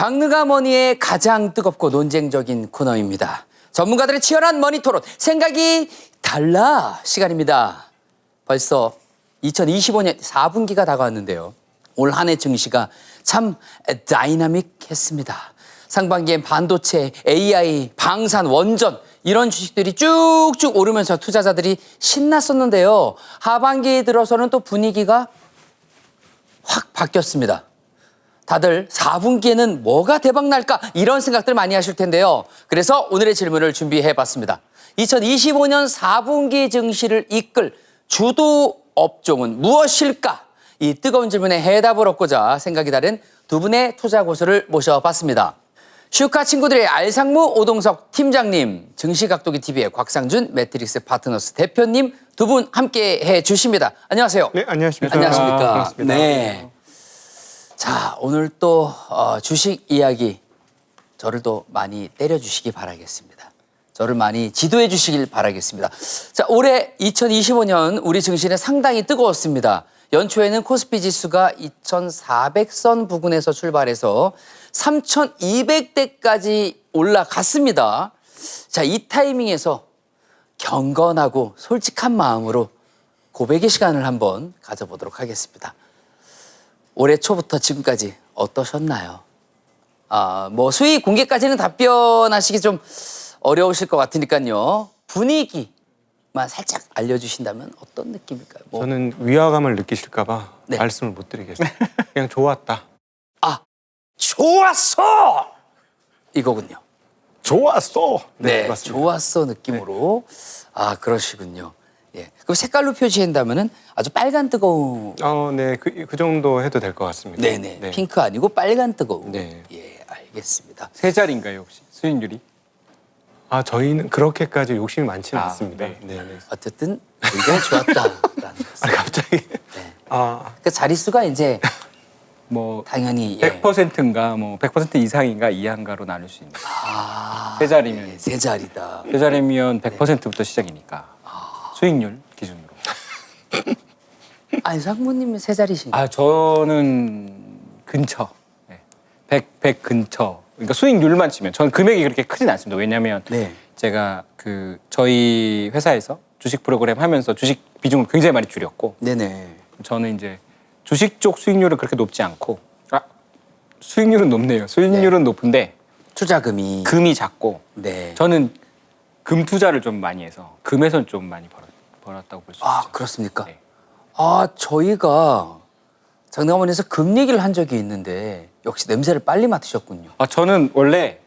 장르가 머니의 가장 뜨겁고 논쟁적인 코너입니다. 전문가들의 치열한 머니 토론, 생각이 달라 시간입니다. 벌써 2025년 4분기가 다가왔는데요. 올 한 해 증시가 참 다이나믹했습니다. 상반기엔 반도체, AI, 방산, 원전 이런 주식들이 쭉쭉 오르면서 투자자들이 신났었는데요. 하반기에 들어서는 또 분위기가 확 바뀌었습니다. 다들 4분기에는 뭐가 대박 날까 이런 생각들 많이 하실 텐데요. 그래서 오늘의 질문을 준비해봤습니다. 2025년 4분기 증시를 이끌 주도 업종은 무엇일까? 이 뜨거운 질문에 해답을 얻고자 생각이 다른 두 분의 투자 고수를 모셔봤습니다. 슈카 친구들의 알상무 오동석 팀장님, 증시각도기TV의 곽상준 매트릭스 파트너스 대표님 두 분 함께 해주십니다. 안녕하세요. 네, 안녕하십니까. 안녕하십니까. 반갑습니다. 네. 자, 오늘 또 주식 이야기 저를 또 많이 때려주시기 바라겠습니다. 저를 많이 지도해 주시길 바라겠습니다. 자, 올해 2025년 우리 증시는 상당히 뜨거웠습니다. 연초에는 코스피 지수가 2,400선 부근에서 출발해서 3,200대까지 올라갔습니다. 자, 이 타이밍에서 경건하고 솔직한 마음으로 고백의 시간을 한번 가져보도록 하겠습니다. 올해 초부터 지금까지 어떠셨나요? 뭐 수익 공개까지는 답변하시기 좀 어려우실 것 같으니까요. 분위기만 살짝 알려주신다면 어떤 느낌일까요? 뭐. 저는 위화감을 느끼실까 봐 네. 말씀을 못 드리겠어요. 그냥 좋았다. 좋았어! 이거군요. 좋았어! 네, 맞습니다. 좋았어 느낌으로. 그러시군요. 예. 그럼 색깔로 표시한다면은 아주 빨간 뜨거운. 네, 그 정도 해도 될 것 같습니다. 네네. 네. 핑크 아니고 빨간 뜨거운. 네. 예, 알겠습니다. 세 자리인가요 혹시 수익률이? 저희는 그렇게까지 욕심이 많지는 않습니다. 네. 네. 네. 어쨌든 의견이 좋았다라는 것. 갑자기. 네. 그 자릿수가 이제 뭐 당연히 100%인가 뭐 100% 이상인가 이하인가로 나눌 수 있는. 세 자리면 네, 세 자리다. 세 자리면 100%부터 시작이니까 수익률 기준으로. 상무님은 세 자리신가요? 저는 근처. 네. 100 근처. 그러니까 수익률만 치면 저는 금액이 그렇게 크진 않습니다. 왜냐하면 네. 제가 저희 회사에서 주식 프로그램 하면서 주식 비중을 굉장히 많이 줄였고 네네. 저는 이제 주식 쪽 수익률은 그렇게 높지 않고 수익률은 높네요. 수익률은 높은데 투자금이. 금이 작고 네. 저는 금 투자를 좀 많이 해서 금에선 좀 많이 벌었다고 볼 수 있죠. 그렇습니까? 네. 저희가 장담원에서 금 얘기를 한 적이 있는데 역시 냄새를 빨리 맡으셨군요. 저는 원래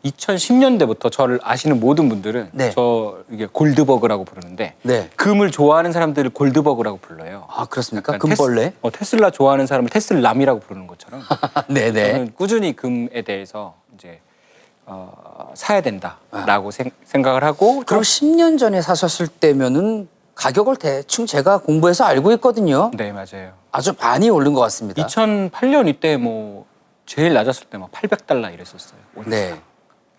2010년대부터 저를 아시는 모든 분들은 네. 저 이게 골드버그라고 부르는데 네. 금을 좋아하는 사람들을 골드버그라고 불러요. 그렇습니까? 약간 금벌레? 테슬라 좋아하는 사람을 테슬람이라고 부르는 것처럼 네네. 저는 꾸준히 금에 대해서 이제 사야 된다라고 생각을 하고 그럼 10년 전에 사셨을 때면은 가격을 대충 제가 공부해서 알고 있거든요. 네, 맞아요. 아주 많이 오른 것 같습니다. 2008년 이때 뭐 제일 낮았을 때 막 $800 이랬었어요. 네.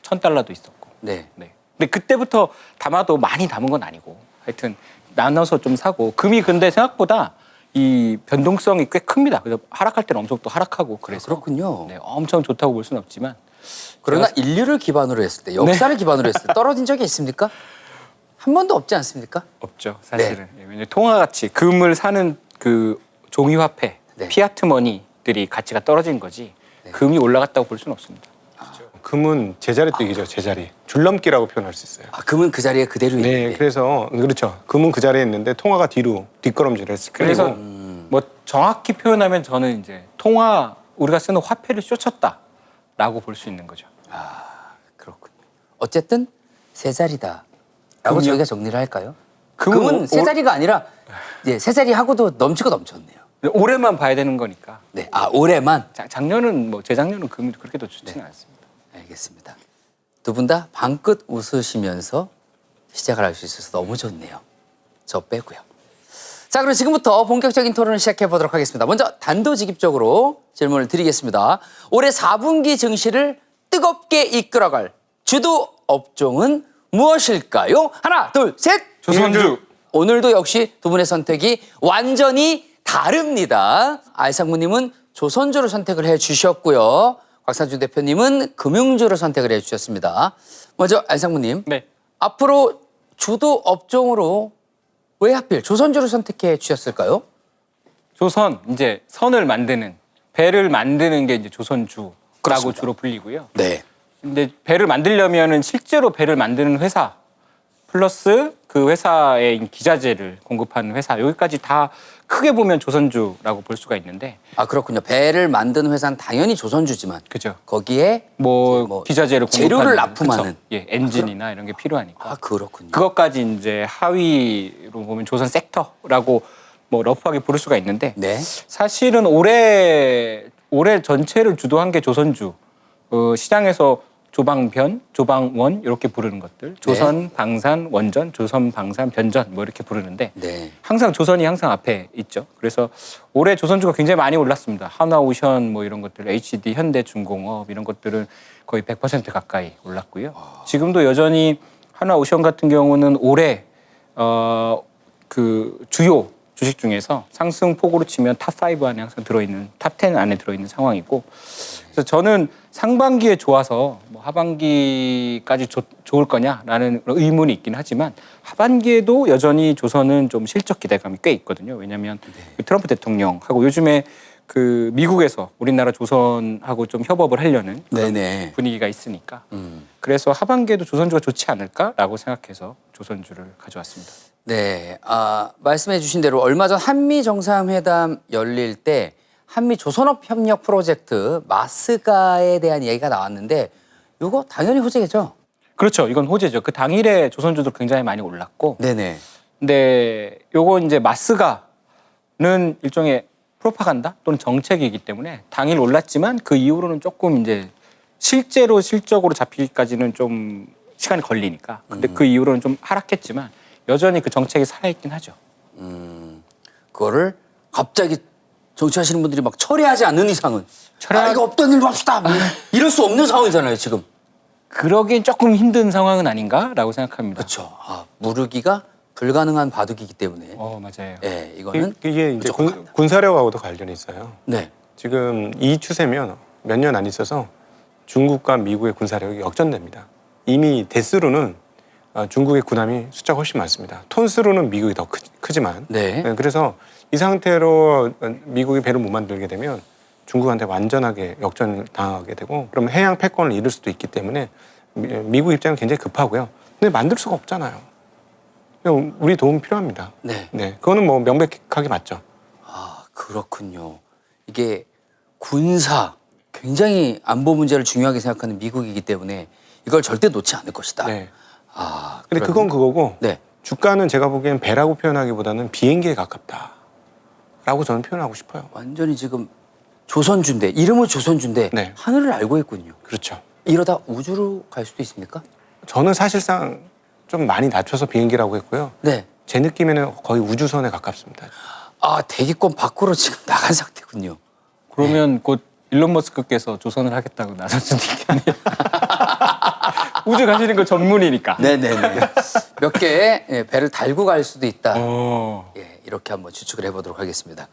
$1000도 있었고. 네. 네. 근데 그때부터 담아도 많이 담은 건 아니고 하여튼 나눠서 좀 사고 금이 근데 생각보다 이 변동성이 꽤 큽니다. 그래서 하락할 때는 엄청 또 하락하고 그래서 그렇군요. 네, 엄청 좋다고 볼 수는 없지만 그러나 인류를 기반으로 했을 때, 역사를 기반으로 했을 때 떨어진 적이 있습니까? 한 번도 없지 않습니까? 없죠. 사실은. 왜냐면 통화가치 금을 사는 그 종이화폐 네. 피아트 머니들이 가치가 떨어진 거지 금이 올라갔다고 볼 수는 없습니다. 금은 제자리뜨기죠, 제자리. 줄넘기라고 표현할 수 있어요. 금은 그 자리에 그대로 네, 있는데. 그래서 그렇죠. 금은 그 자리에 있는데 통화가 뒤로 뒷걸음질을 했을 거예요. 그래서 뭐 정확히 표현하면 저는 이제 우리가 쓰는 화폐를 쫓았다라고 볼 수 있는 거죠. 그렇군요. 어쨌든 세 자리다라고 금이요? 저희가 정리를 할까요? 금은 금은 세 자리가 아니라 세 자리 하고도 넘치고 넘쳤네요. 올해만 봐야 되는 거니까. 네, 올해만. 작년은 뭐 재작년은 금이 그렇게 더 좋지는 않습니다. 알겠습니다. 두 분 다 방긋 웃으시면서 시작을 할 수 있어서 너무 좋네요. 저 빼고요. 자, 그럼 지금부터 본격적인 토론을 시작해 보도록 하겠습니다. 먼저 단도직입적으로 질문을 드리겠습니다. 올해 4분기 증시를 뜨겁게 이끌어갈 주도 업종은 무엇일까요? 하나, 둘, 셋! 조선주. 오늘도 역시 두 분의 선택이 완전히 다릅니다. 알상무님은 조선주를 선택을 해 주셨고요. 곽상준 대표님은 금융주를 선택을 해주셨습니다. 먼저 안상무님, 네. 앞으로 주도 업종으로 왜 하필 조선주를 선택해 주셨을까요? 조선 이제 선을 만드는 배를 만드는 게 이제 조선주라고 그렇습니다. 주로 불리고요. 네. 근데 배를 만들려면은 실제로 배를 만드는 회사 플러스 그 회사의 기자재를 공급하는 회사 여기까지 다 크게 보면 조선주라고 볼 수가 있는데 아 그렇군요. 배를 만든 회사는 당연히 조선주지만 그죠. 거기에 뭐 기자재를 재료를 공급하는, 납품하는. 그쵸. 예, 엔진이나 이런 게 필요하니까. 아 그렇군요. 그것까지 이제 하위로 보면 조선 섹터라고 뭐 러프하게 부를 수가 있는데 네. 사실은 올해 전체를 주도한 게 조선주. 시장에서 조방변, 조방원 이렇게 부르는 것들. 조선, 방산, 원전, 조선, 방산, 변전 뭐 이렇게 부르는데 네. 항상 조선이 항상 앞에 있죠. 그래서 올해 조선주가 굉장히 많이 올랐습니다. 한화오션 뭐 이런 것들, HD, 현대중공업 이런 것들은 거의 100% 가까이 올랐고요. 지금도 여전히 한화오션 같은 경우는 올해 그 주요 주식 중에서 상승폭으로 치면 탑5 안에 항상 들어있는 탑10 안에 들어있는 상황이고 그래서 저는 상반기에 좋아서 뭐 하반기까지 좋을 거냐라는 의문이 있긴 하지만 하반기에도 여전히 조선은 좀 실적 기대감이 꽤 있거든요. 왜냐하면 그 트럼프 대통령하고 요즘에 그 미국에서 우리나라 조선하고 좀 협업을 하려는 그런 네네. 분위기가 있으니까 그래서 하반기에도 조선주가 좋지 않을까라고 생각해서 조선주를 가져왔습니다. 네. 말씀해 주신 대로 얼마 전 한미 정상회담 열릴 때 한미 조선업 협력 프로젝트 마스가에 대한 얘기가 나왔는데 이거 당연히 호재겠죠? 그렇죠. 이건 호재죠. 그 당일에 조선주도 굉장히 많이 올랐고 네네. 근데 요거 이제 마스가는 일종의 프로파간다 또는 정책이기 때문에 당일 올랐지만 그 이후로는 조금 이제 실제로 실적으로 잡히기까지는 좀 시간이 걸리니까 근데 그 이후로는 좀 하락했지만 여전히 그 정책이 살아있긴 하죠. 그거를 갑자기 정치하시는 분들이 막 철회하지 않는 이상은 철회하- 이거 없던 일로 합시다. 이럴 수 없는 상황이잖아요 지금. 그러기엔 조금 힘든 상황은 아닌가라고 생각합니다. 그렇죠. 무르기가 불가능한 바둑이기 때문에. 맞아요. 네, 이거는 이게 이제 무조건 간다. 군사력하고도 관련이 있어요. 네. 지금 이 추세면 몇 년 안 있어서 중국과 미국의 군사력이 역전됩니다. 이미 대수로는 중국의 군함이 숫자가 훨씬 많습니다. 톤수로는 미국이 더 크지만 네. 그래서 이 상태로 미국이 배를 못 만들게 되면 중국한테 완전하게 역전을 당하게 되고 그러면 해양 패권을 잃을 수도 있기 때문에 미국 입장은 굉장히 급하고요. 근데 만들 수가 없잖아요. 우리 도움 필요합니다. 네. 네, 그거는 뭐 명백하게 맞죠. 그렇군요. 이게 군사 굉장히 안보 문제를 중요하게 생각하는 미국이기 때문에 이걸 절대 놓지 않을 것이다. 네. 그러면- 근데 그건 그거고 네. 주가는 제가 보기엔 배라고 표현하기보다는 비행기에 가깝다라고 저는 표현하고 싶어요. 완전히 지금 조선주인데 이름은 조선주인데 네. 하늘을 알고 있군요. 그렇죠. 이러다 우주로 갈 수도 있습니까? 저는 사실상 좀 많이 낮춰서 비행기라고 했고요. 네. 제 느낌에는 거의 우주선에 가깝습니다. 대기권 밖으로 지금 나간 상태군요. 그러면 곧 일론 머스크께서 조선을 하겠다고 나설 수도 있겠네요. 우주 가시는 거 전문이니까. 네네네. 몇 개의 배를 달고 갈 수도 있다. 어. 이렇게 한번 추측을 해보도록 하겠습니다.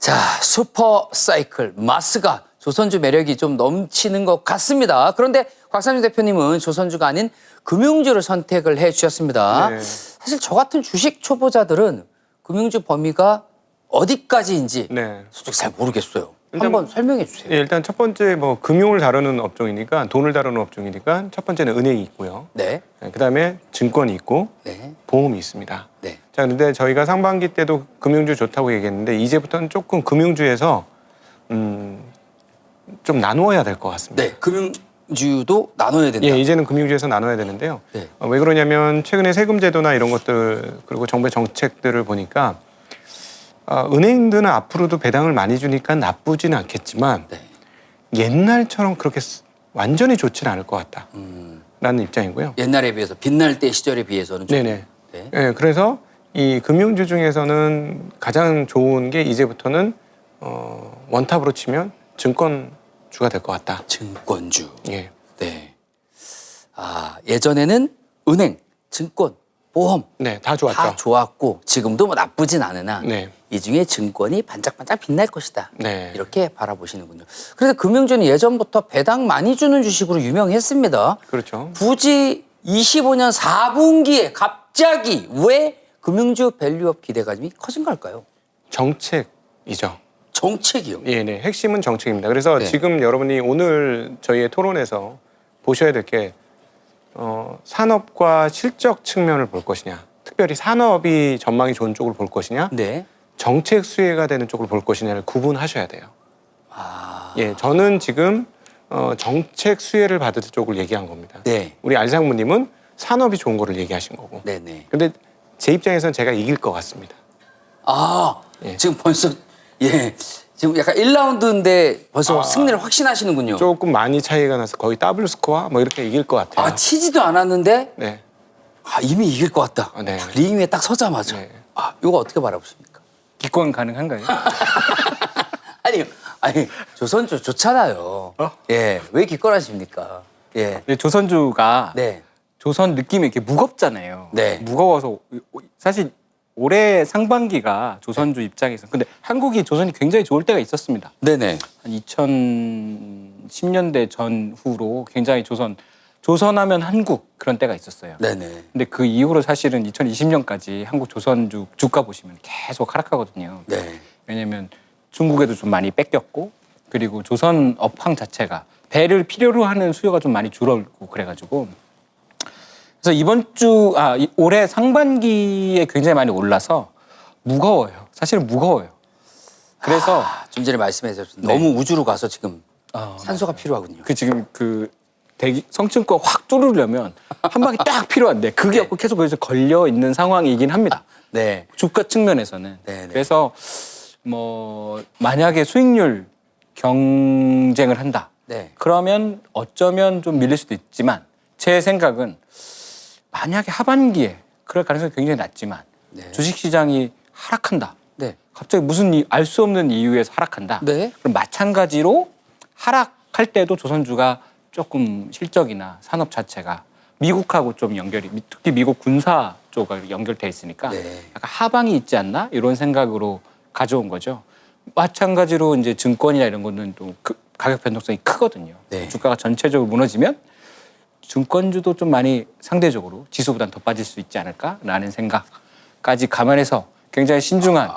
자, 슈퍼 사이클 마스가 조선주 매력이 좀 넘치는 것 같습니다. 그런데 곽상준 대표님은 조선주가 아닌 금융주를 선택을 해주셨습니다. 네. 사실 저 같은 주식 초보자들은 금융주 범위가 어디까지인지 네. 솔직히 잘 모르겠어요. 일단- 한번 설명해 주세요. 예, 일단 첫 번째 뭐 금융을 다루는 업종이니까 돈을 다루는 업종이니까 첫 번째는 은행이 있고요. 네, 그다음에 증권이 있고 네, 보험이 있습니다. 네. 자, 그런데 저희가 상반기 때도 금융주 좋다고 얘기했는데 이제부터는 조금 금융주에서 좀 나누어야 될 것 같습니다. 네, 금융주도 나눠야 된다. 예, 이제는 금융주에서 나눠야 되는데요. 네. 왜 그러냐면 최근에 세금 제도나 이런 것들 그리고 정부의 정책들을 보니까 은행들은 앞으로도 배당을 많이 주니까 나쁘지는 않겠지만 네. 옛날처럼 그렇게 완전히 좋지는 않을 것 음. 같다라는 입장이고요. 옛날에 비해서 빛날 때 시절에 비해서는 좀 네네. 네. 예, 그래서 이 금융주 중에서는 가장 좋은 게 이제부터는 원탑으로 치면 증권주가 될 것 같다. 증권주. 예. 네. 예전에는 은행, 증권, 보험 네, 다 좋았죠. 다 좋았고 지금도 뭐 나쁘진 않으나 네. 이 중에 증권이 반짝반짝 빛날 것이다. 네. 이렇게 바라보시는군요. 그래서 금융주는 예전부터 배당 많이 주는 주식으로 유명했습니다. 그렇죠. 굳이 25년 4분기에 갑자기 왜 금융주 밸류업 기대감이 커진 걸까요? 정책이죠. 정책이요. 예, 네. 핵심은 정책입니다. 그래서 네. 지금 여러분이 오늘 저희의 토론에서 보셔야 될 게 산업과 실적 측면을 볼 것이냐, 특별히 산업이 전망이 좋은 쪽을 볼 것이냐, 네. 정책 수혜가 되는 쪽을 볼 것이냐를 구분하셔야 돼요. 아, 예, 저는 지금 정책 수혜를 받을 쪽을 얘기한 겁니다. 네. 우리 알상무님은 산업이 좋은 거를 얘기하신 거고. 네네. 근데 제 입장에서는 제가 이길 것 같습니다. 아, 예. 지금 벌써, 예. 지금 약간 1라운드인데 벌써 승리를 확신하시는군요. 조금 많이 차이가 나서 거의 더블 스코어 뭐 이렇게 이길 것 같아요. 아, 치지도 않았는데 네. 아, 이미 이길 것 같다. 아, 네. 딱 링 위에 딱 서자마자. 네. 아, 이거 어떻게 바라보십니까? 기권 가능한가요? 아니, 조선주 좋잖아요. 어? 예, 왜 기권하십니까? 예. 근데 조선주가 네. 조선 느낌이 이렇게 무겁잖아요. 네. 무거워서 사실 올해 상반기가 조선주 입장에서 근데 한국이 조선이 굉장히 좋을 때가 있었습니다. 네네. 한 2010년대 전후로 굉장히 조선하면 한국 그런 때가 있었어요. 네네. 근데 그 이후로 사실은 2020년까지 한국 조선주 주가 보시면 계속 하락하거든요. 네. 왜냐하면 중국에도 좀 많이 뺏겼고 그리고 조선 업황 자체가 배를 필요로 하는 수요가 좀 많이 줄었고 그래가지고 그래서 올해 상반기에 굉장히 많이 올라서 무거워요. 사실은 무거워요. 그래서 좀 전에 말씀해 주셨던 너무 우주로 가서 지금 어, 산소가 필요하군요. 지금 성층권 확 뚫으려면 한 방이 딱 필요한데 그게 네. 없고 계속 거기서 걸려 있는 상황이긴 합니다. 네. 주가 측면에서는. 네네. 그래서 뭐 만약에 수익률 경쟁을 한다. 네. 그러면 어쩌면 좀 밀릴 수도 있지만 제 생각은 만약에 하반기에 그럴 가능성이 굉장히 낮지만 네. 주식시장이 하락한다. 네. 갑자기 알 수 없는 이유에서 하락한다. 네. 그럼 마찬가지로 하락할 때도 조선주가 조금 실적이나 산업 자체가 미국하고 좀 특히 미국 군사 쪽과 연결돼 있으니까 네. 약간 하방이 있지 않나 이런 생각으로 가져온 거죠. 마찬가지로 이제 증권이나 이런 거는 또 가격 변동성이 크거든요. 네. 주가가 전체적으로 무너지면 증권주도 좀 많이 상대적으로 지수보다는 더 빠질 수 있지 않을까라는 생각까지 감안해서 굉장히 신중한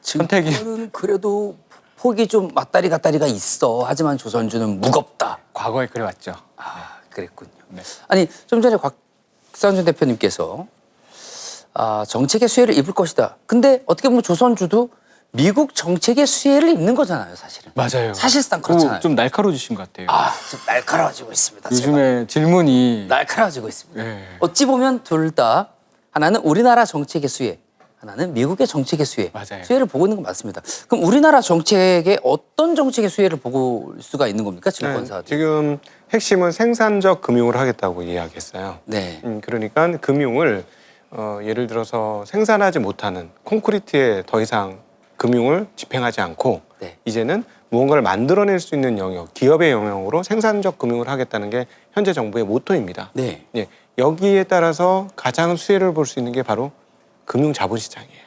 선택이. 증권은 그래도 폭이 좀 왔다리 갔다리가 있어. 하지만 조선주는 무겁다. 과거에 그래왔죠. 아, 그랬군요. 네. 아니, 좀 전에 곽상준 대표님께서 정책의 수혜를 입을 것이다. 근데 어떻게 보면 조선주도 미국 정책의 수혜를 입는 거잖아요, 사실은. 맞아요. 사실상 그렇잖아요. 좀 날카로워지신 것 같아요. 좀 날카로워지고 있습니다. 요즘에 질문이 날카로워지고 있습니다. 예. 어찌 보면 둘 다 하나는 우리나라 정책의 수혜, 하나는 미국의 정책의 수혜. 맞아요. 수혜를 보고 있는 건 맞습니다. 그럼 우리나라 정책에 어떤 정책의 수혜를 보고 올 수가 있는 겁니까, 증권사들? 지금 핵심은 생산적 금융을 하겠다고 이야기했어요. 네. 그러니까 금융을 예를 들어서 생산하지 못하는 콘크리트에 더 이상 금융을 집행하지 않고 네. 이제는 무언가를 만들어낼 수 있는 영역, 기업의 영역으로 생산적 금융을 하겠다는 게 현재 정부의 모토입니다. 네. 예, 여기에 따라서 가장 수혜를 볼 수 있는 게 바로 금융 자본시장이에요.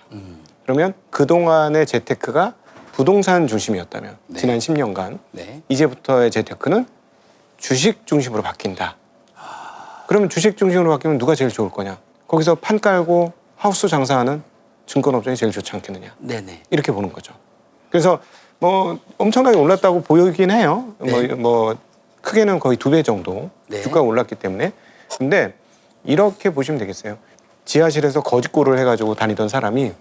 그러면 그동안의 재테크가 부동산 중심이었다면 네. 지난 10년간 네. 이제부터의 재테크는 주식 중심으로 바뀐다. 그러면 주식 중심으로 바뀌면 누가 제일 좋을 거냐? 거기서 판 깔고 하우스 장사하는 증권업종이 제일 좋지 않겠느냐? 네네. 이렇게 보는 거죠. 그래서 뭐 엄청나게 올랐다고 보이긴 해요. 네. 뭐 크게는 거의 2배 정도 네. 주가가 올랐기 때문에. 근데 이렇게 보시면 되겠어요. 지하실에서 거짓골을 해가지고 다니던 사람이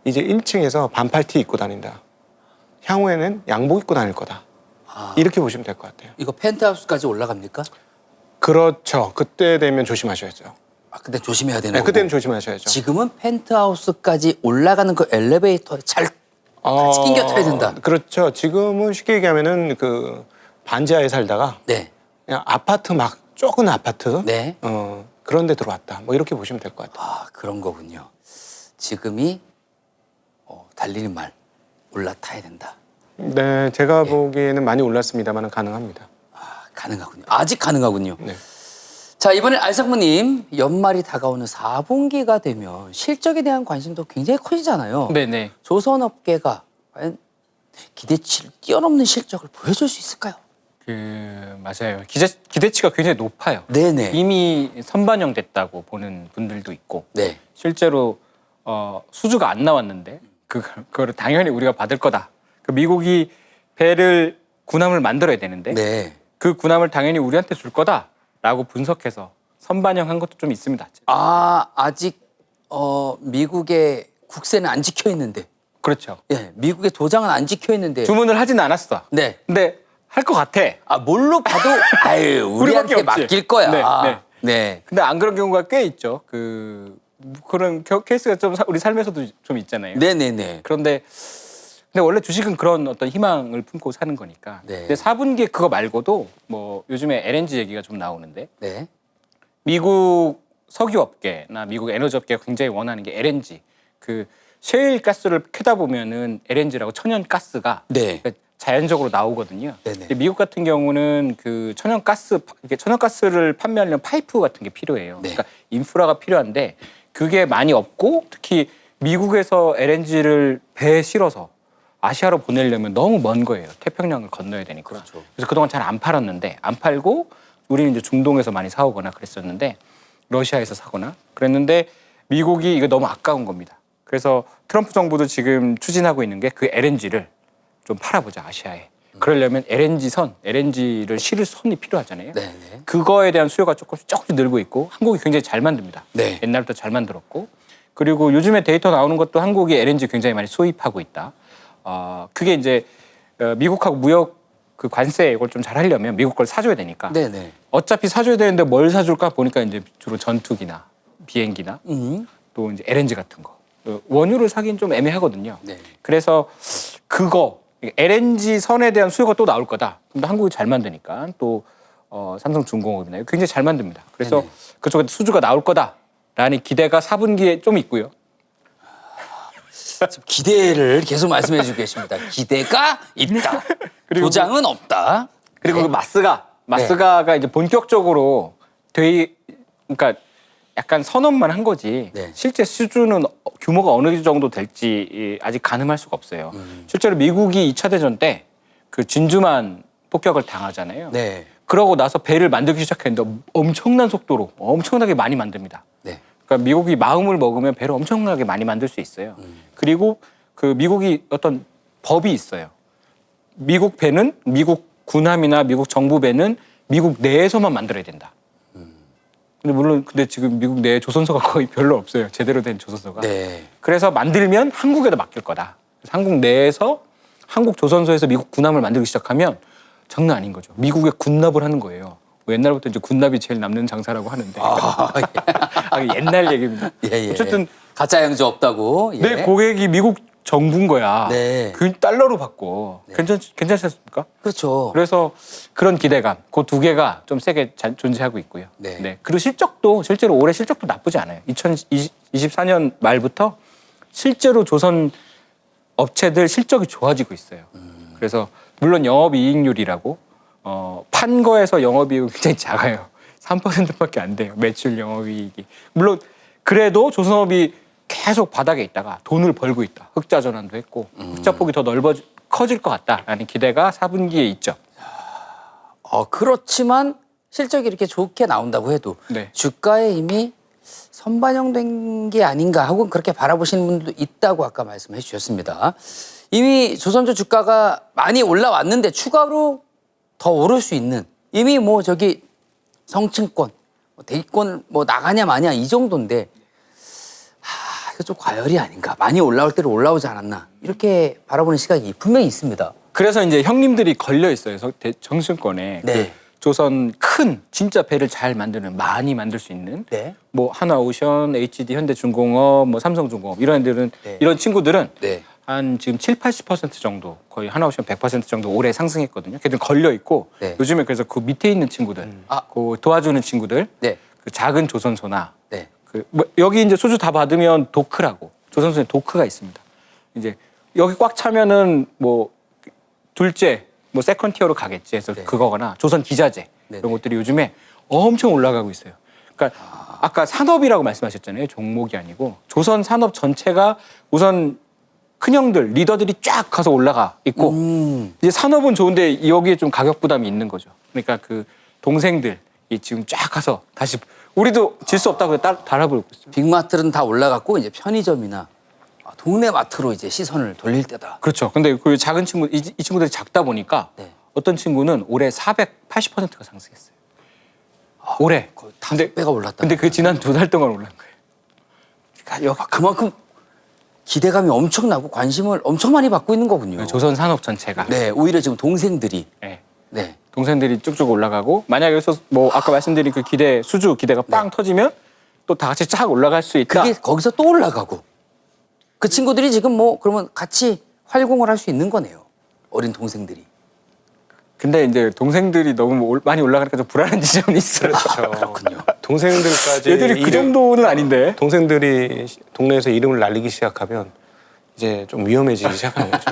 이제 1층에서 반팔티 입고 다닌다. 향후에는 양복 입고 다닐 거다. 이렇게 보시면 될 것 같아요. 이거 펜트하우스까지 올라갑니까? 그렇죠. 그때 되면 조심하셔야죠. 근데 조심해야 되는 네, 거고. 그때는 조심하셔야죠. 지금은 펜트하우스까지 올라가는 그 엘리베이터에 잘 같이 낑겨 타야 된다. 그렇죠. 지금은 쉽게 얘기하면은 그 반지하에 살다가 네. 그냥 아파트 막 좁은 아파트 네. 그런 데 들어왔다. 뭐 이렇게 보시면 될 것 같아요. 그런 거군요. 지금이 달리는 말 올라타야 된다. 네, 제가 보기에는 많이 올랐습니다만 가능합니다. 가능하군요. 아직 가능하군요. 네. 자, 이번엔 알상무님, 연말이 다가오는 4분기가 되면 실적에 대한 관심도 굉장히 커지잖아요. 네네. 조선업계가 과연 기대치를 뛰어넘는 실적을 보여줄 수 있을까요? 맞아요. 기대치가 굉장히 높아요. 네네. 이미 선반영됐다고 보는 분들도 있고 네. 실제로 수주가 안 나왔는데 그거를 당연히 우리가 받을 거다. 그 미국이 배를 군함을 만들어야 되는데 네. 그 군함을 당연히 우리한테 줄 거다라고 분석해서 선반영한 것도 좀 있습니다. 아직 미국의 국세는 안 지켜 있는데, 그렇죠. 예, 미국의 도장은 안 지켜 있는데, 주문을 하진 않았어. 네. 근데 할 것 같아. 뭘로 봐도 아유, 우리한테 우리밖에 없지. 맡길 거야. 네. 네. 근데 안 그런 경우가 꽤 있죠. 그런 케이스가 좀 우리 삶에서도 좀 있잖아요. 네네네. 그런데 근데 원래 주식은 그런 어떤 희망을 품고 사는 거니까. 네. 근데 4분기에 그거 말고도 뭐 요즘에 LNG 얘기가 좀 나오는데 네. 미국 석유업계나 미국 에너지업계가 굉장히 원하는 게 LNG. 그 셰일 가스를 캐다 보면은 LNG라고 천연가스가 네. 자연적으로 나오거든요. 네네. 근데 미국 같은 경우는 그 천연가스를 판매하려면 파이프 같은 게 필요해요. 네. 그러니까 인프라가 필요한데 그게 많이 없고 특히 미국에서 LNG를 배에 실어서 아시아로 보내려면 너무 먼 거예요. 태평양을 건너야 되니까. 그렇죠. 그래서 그동안 잘 안 팔았는데 안 팔고 우리는 이제 중동에서 많이 사오거나 그랬었는데 러시아에서 사거나 그랬는데 미국이 이거 너무 아까운 겁니다. 그래서 트럼프 정부도 지금 추진하고 있는 게 그 LNG를 좀 팔아보자 아시아에. 그러려면 LNG를 실을 선이 필요하잖아요. 네네. 그거에 대한 수요가 조금씩 늘고 있고 한국이 굉장히 잘 만듭니다. 네. 옛날부터 잘 만들었고 그리고 요즘에 데이터 나오는 것도 한국이 LNG 굉장히 많이 수입하고 있다. 그게 이제 미국하고 무역 그 관세 이걸 좀 잘 하려면 미국 걸 사줘야 되니까. 네네. 어차피 사줘야 되는데 뭘 사줄까 보니까 이제 주로 전투기나 비행기나 또 이제 LNG 같은 거. 원유를 사긴 좀 애매하거든요. 네. 그래서 그거 LNG 선에 대한 수요가 또 나올 거다. 근데 한국이 잘 만드니까 또 삼성중공업이나 굉장히 잘 만듭니다. 그래서 네네. 그쪽에 수주가 나올 거다라는 기대가 4분기에 좀 있고요. 지금 기대를 계속 말씀해 주고 계십니다. 기대가 있다. 그리고 도장은 없다. 그리고 네. 그 마스가가 이제 본격적으로 그러니까 약간 선언만 한 거지 네. 실제 수주는 규모가 어느 정도 될지 아직 가늠할 수가 없어요. 실제로 미국이 2차 대전 때 그 진주만 폭격을 당하잖아요. 네. 그러고 나서 배를 만들기 시작했는데 엄청난 속도로 엄청나게 많이 만듭니다. 네. 그러니까 미국이 마음을 먹으면 배를 엄청나게 많이 만들 수 있어요. 그리고 그 미국이 어떤 법이 있어요. 미국 배는 미국 군함이나 미국 정부 배는 미국 내에서만 만들어야 된다. 근데 지금 미국 내에 조선소가 거의 별로 없어요. 제대로 된 조선소가. 네. 그래서 만들면 한국에다 맡길 거다. 그래서 한국 내에서 한국 조선소에서 미국 군함을 만들기 시작하면 장난 아닌 거죠. 미국에 군납을 하는 거예요. 옛날부터 이제 군납이 제일 남는 장사라고 하는데 옛날 얘기입니다. 예. 어쨌든 가짜 양조 없다고. 예. 내 고객이 미국 정부인 거야. 네. 그 달러로 받고 괜찮지 않습니까? 그렇죠. 그래서 그런 기대감, 그 두 개가 좀 세게 존재하고 있고요. 네. 그리고 실제로 올해 실적도 나쁘지 않아요. 2024년 말부터 실제로 조선 업체들 실적이 좋아지고 있어요. 그래서 물론 영업이익률이라고 판 거에서 영업이익이 굉장히 작아요. 3%밖에 안 돼요. 매출 영업이익이. 물론 그래도 조선업이 계속 바닥에 있다가 돈을 벌고 있다. 흑자 전환도 했고 흑자폭이 더 커질 것 같다라는 기대가 4분기에 있죠. 그렇지만 실적이 이렇게 좋게 나온다고 해도 네. 주가에 이미 선반영된 게 아닌가 하고 그렇게 바라보시는 분들도 있다고 아까 말씀해 주셨습니다. 이미 조선주 주가가 많이 올라왔는데 추가로 더 오를 수 있는 이미 뭐 저기 성층권, 대기권 뭐 나가냐 마냐 이 정도인데 이거 좀 과열이 아닌가. 많이 올라올 대로 올라오지 않았나. 이렇게 바라보는 시각이 분명히 있습니다. 그래서 이제 형님들이 걸려 있어요. 정신권에. 네. 그 조선 큰 진짜 배를 잘 만드는 많이 만들 수 있는 네. 뭐 하나오션, HD, 현대중공업, 뭐 삼성중공업 이런 애들은 네. 이런 친구들은 네. 한 지금 70~80% 정도 거의 하나오션 100% 정도 올해 상승했거든요. 걔들 걸려 있고 네. 요즘에 그래서 그 밑에 있는 친구들, 그 도와주는 친구들, 네. 그 작은 조선소나 네. 뭐 여기 이제 수주 다 받으면 도크라고 조선소에 도크가 있습니다. 이제 여기 꽉 차면은 뭐 둘째 뭐 세컨 티어로 가겠지 해서 네. 그거거나 조선 기자재 네, 이런 네. 것들이 요즘에 엄청 올라가고 있어요. 그러니까 아까 산업이라고 말씀하셨잖아요. 종목이 아니고 조선 산업 전체가 우선 큰형들 리더들이 쫙 가서 올라가 있고 이제 산업은 좋은데 여기에 좀 가격 부담이 있는 거죠. 그러니까 그 동생들이 지금 쫙 가서 다시 우리도 질 수 없다고 달아보고 있어요. 빅마트는 다 올라갔고 이제 편의점이나 동네 마트로 이제 시선을 돌릴 때다. 그렇죠. 근데 그 작은 친구 이 친구들이 작다 보니까 네. 어떤 친구는 올해 480%가 상승했어요. 올해. 거의 5배가 올랐다. 근데 그 지난 2달 동안 올란 거예요. 그러니까 여기 그만큼 기대감이 엄청나고 관심을 엄청 많이 받고 있는 거군요. 조선 산업 전체가. 네, 오히려 지금 동생들이 네. 네. 동생들이 쭉쭉 올라가고 만약에 여기서 뭐 아까 말씀드린 그 기대가 빵 터지면 또 다 같이 쫙 올라갈 수 있다. 그게 거기서 또 올라가고 그 친구들이 지금 뭐 그러면 같이 활공을 할 수 있는 거네요. 어린 동생들이. 근데 이제 동생들이 너무 많이 올라가니까 좀 불안한 지점이 있어요. 그렇군요. 동생들까지 얘들이 그 정도는 아닌데. 동생들이 동네에서 이름을 날리기 시작하면 이제 좀 위험해지기 시작하는 거죠.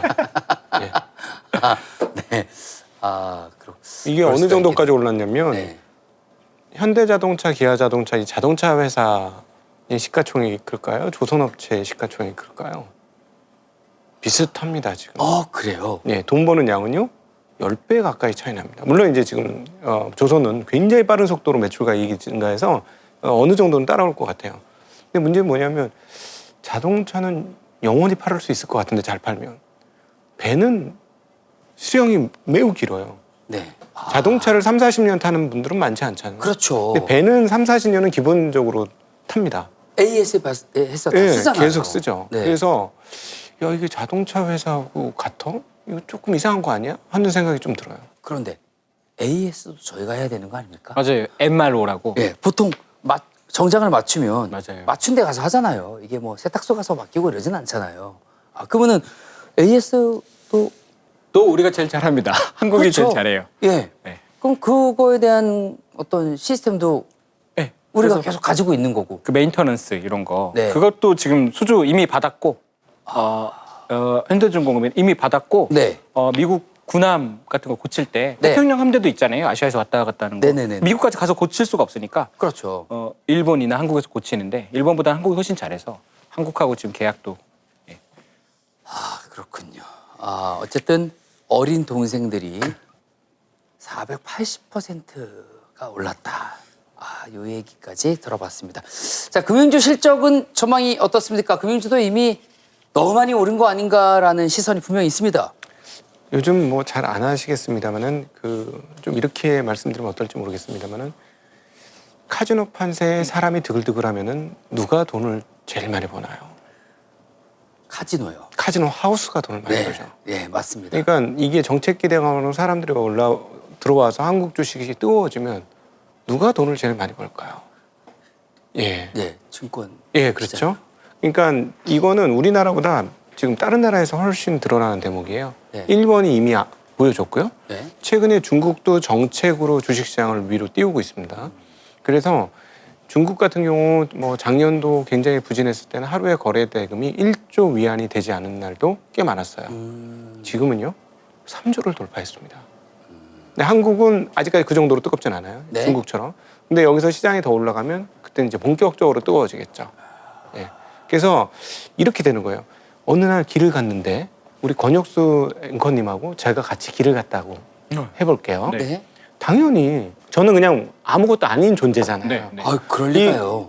예. 네. 그렇. 이게 그럴 어느 수가 정도까지 올랐냐면 네. 현대자동차, 기아자동차, 이 자동차 회사의 시가총액이 클까요? 조선업체의 시가총액이 클까요? 비슷합니다 지금. 그래요. 예, 돈 버는 양은요 10배 가까이 차이 납니다. 물론 이제 지금 조선은 굉장히 빠른 속도로 매출과 이익이 증가해서 어느 정도는 따라올 것 같아요. 근데 문제는 뭐냐면 자동차는 영원히 팔을 수 있을 것 같은데 잘 팔면 배는 수령이 매우 길어요. 네. 자동차를 3, 40년 타는 분들은 많지 않잖아요. 그렇죠. 근데 배는 3, 40년은 기본적으로 탑니다. AS에서 다 예, 쓰잖아요. 계속 쓰죠. 네. 그래서 야 이게 자동차 회사하고 같아? 이거 조금 이상한 거 아니야? 하는 생각이 좀 들어요. 그런데 AS도 저희가 해야 되는 거 아닙니까? 맞아요. MRO라고. 예, 보통 정장을 맞추면 맞아요. 맞춘 데 가서 하잖아요. 이게 뭐 세탁소 가서 맡기고 이러진 않잖아요. 그러면은 AS도 또 우리가 제일 잘합니다. 한국이 그렇죠. 제일 잘해요. 예. 네. 그럼 그거에 대한 어떤 시스템도 네. 우리가 그래서 계속 가지고 있는 거고. 그 메인터넌스 이런 거 네. 그것도 지금 수주 이미 받았고 현대중공업은 이미 받았고 네. 미국 군함 같은 거 고칠 때 네. 태평양 함대도 있잖아요. 아시아에서 왔다 갔다 하는 거. 네네네. 미국까지 가서 고칠 수가 없으니까 그렇죠. 일본이나 한국에서 고치는데 일본보다 한국이 훨씬 잘해서 한국하고 지금 계약도 그렇군요. 어쨌든 어린 동생들이 480%가 올랐다. 요 얘기까지 들어봤습니다. 자, 금융주 실적은 전망이 어떻습니까? 금융주도 이미 너무 많이 오른 거 아닌가라는 시선이 분명히 있습니다. 요즘 뭐 잘 안 하시겠습니다만은 좀 이렇게 말씀드리면 어떨지 모르겠습니다만은 카지노 판세에 사람이 드글드글하면은 누가 돈을 제일 많이 버나요? 카지노요. 카지노 하우스가 돈을 많이 네, 벌죠. 네, 맞습니다. 그러니까 이게 정책 기대감으로 사람들이 들어와서 한국 주식이 뜨거워지면 누가 돈을 제일 많이 벌까요? 예, 네, 증권. 예, 그렇죠. 그러니까 이거는 우리나라보다 지금 다른 나라에서 훨씬 드러나는 대목이에요. 네. 일본이 이미 보여줬고요. 네. 최근에 중국도 정책으로 주식시장을 위로 띄우고 있습니다. 그래서 중국 같은 경우 뭐 작년도 굉장히 부진했을 때는 하루에 거래 대금이 1조 위안이 되지 않은 날도 꽤 많았어요. 지금은요 3조를 돌파했습니다. 근데 한국은 아직까지 그 정도로 뜨겁진 않아요. 네. 중국처럼. 근데 여기서 시장이 더 올라가면 그때 이제 본격적으로 뜨거워지겠죠. 예. 그래서 이렇게 되는 거예요. 어느 날 길을 갔는데 우리 권혁수 앵커님하고 제가 같이 길을 갔다고 해볼게요. 네. 네. 당연히 저는 그냥 아무것도 아닌 존재잖아요. 네, 네. 그럴 리가요.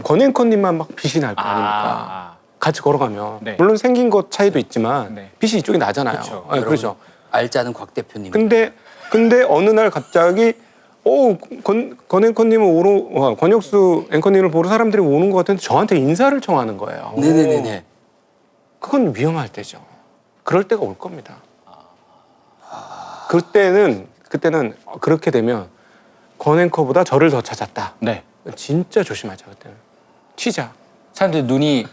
권 앵커님만 막 빛이 날 거 아닙니까? 같이 걸어가면 네. 물론 생긴 것 차이도 있지만 네. 빛이 이쪽이 나잖아요. 그렇죠. 네, 그렇죠. 알지 않은 곽 대표님. 근데 어느 날 갑자기 권 앵커님을 권혁수 앵커님을 보러 사람들이 오는 것 같은데 저한테 인사를 청하는 거예요. 네네네네. 그건 위험할 때죠. 그럴 때가 올 겁니다. 그때는 그렇게 되면 권 앵커보다 저를 더 찾았다. 네. 진짜 조심하자 그때는. 튀자. 사람들이 눈이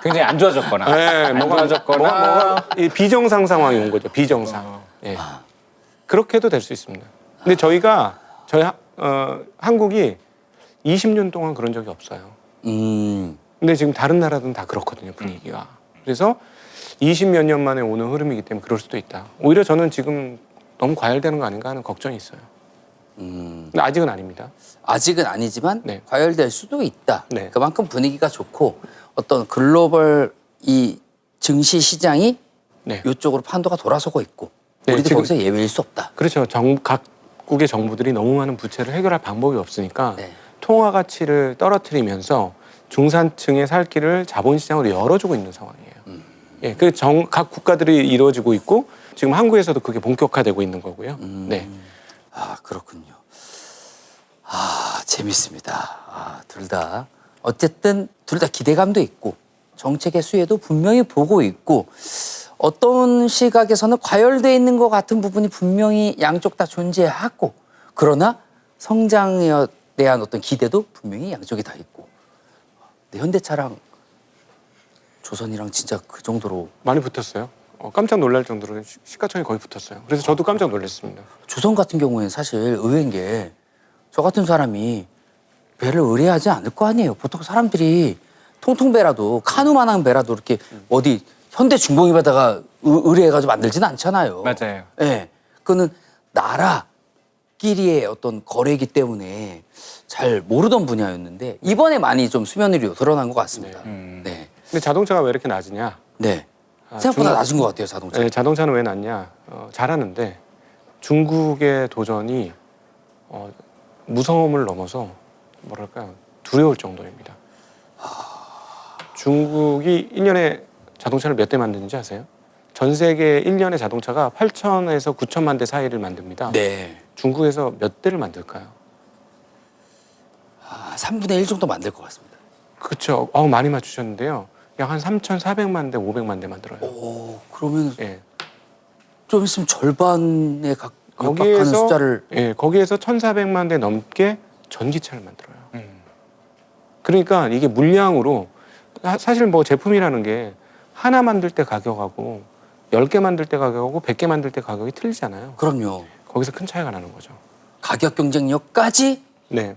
굉장히 안 좋아졌거나 안 좋아졌거나 이 비정상 상황이 온 거죠. 비정상. 예. 그렇게도 될 수 있습니다. 근데 저희 한국이 20년 동안 그런 적이 없어요. 근데 지금 다른 나라들은 다 그렇거든요, 분위기가. 그래서 20몇 년 만에 오는 흐름이기 때문에 그럴 수도 있다. 오히려 저는 지금 너무 과열되는 거 아닌가 하는 걱정이 있어요. 근데 아직은 아닙니다. 아직은 아니지만 네. 과열될 수도 있다. 네. 그만큼 분위기가 좋고 어떤 글로벌 이 증시 시장이 네. 이쪽으로 판도가 돌아서고 있고 네, 우리도 지금- 거기서 예외일 수 없다. 그렇죠. 각국의 정부들이 너무 많은 부채를 해결할 방법이 없으니까 네. 통화 가치를 떨어뜨리면서 중산층의 살 길을 자본시장으로 열어주고 있는 상황이에요. 예, 각 국가들이 이루어지고 있고 지금 한국에서도 그게 본격화되고 있는 거고요. 네. 아, 그렇군요. 아, 재밌습니다. 아, 둘 다. 어쨌든 둘 다 기대감도 있고 정책의 수혜도 분명히 보고 있고 어떤 시각에서는 과열돼 있는 것 같은 부분이 분명히 양쪽 다 존재하고 그러나 성장에 대한 어떤 기대도 분명히 양쪽이 다 있고 근데 현대차랑 조선이랑 진짜 그 정도로 많이 붙었어요. 깜짝 놀랄 정도로 시가총이 거의 붙었어요. 그래서 저도 깜짝 놀랐습니다. 조선 같은 경우에는 사실 의외인 게 저 같은 사람이 배를 의뢰하지 않을 거 아니에요. 보통 사람들이 통통 배라도 카누만한 배라도 이렇게 어디 현대 중공업에다가 의뢰해가지고 만들지는 않잖아요. 맞아요. 예, 그거는 나라끼리의 어떤 거래이기 때문에 잘 모르던 분야였는데 이번에 많이 좀 수면 위로 드러난 것 같습니다. 네, 근데 자동차가 왜 이렇게 낮으냐? 네. 아, 생각보다 중국- 낮은 것 같아요, 자동차. 네, 자동차는 왜 낮냐? 잘하는데 중국의 도전이 무서움을 넘어서 뭐랄까요? 두려울 정도입니다. 중국이 1년에 자동차를 몇 대 만드는지 아세요? 전 세계 1년에 자동차가 8천에서 9천만 대 사이를 만듭니다. 네, 중국에서 몇 대를 만들까요? 3분의 1 정도 만들 것 같습니다. 그렇죠. 많이 맞추셨는데요. 약 한 3,400만 대, 500만 대 만들어요. 오, 그러면 예. 좀 있으면 절반에 육박하는 거기에서 숫자를 거기에서 1,400만 대 넘게 전기차를 만들어요. 그러니까 이게 물량으로 사실 뭐 제품이라는 게 하나 만들 때 가격하고 10개 만들 때 가격하고 100개 만들 때 가격이 틀리잖아요. 그럼요. 거기서 큰 차이가 나는 거죠. 가격 경쟁력까지 네.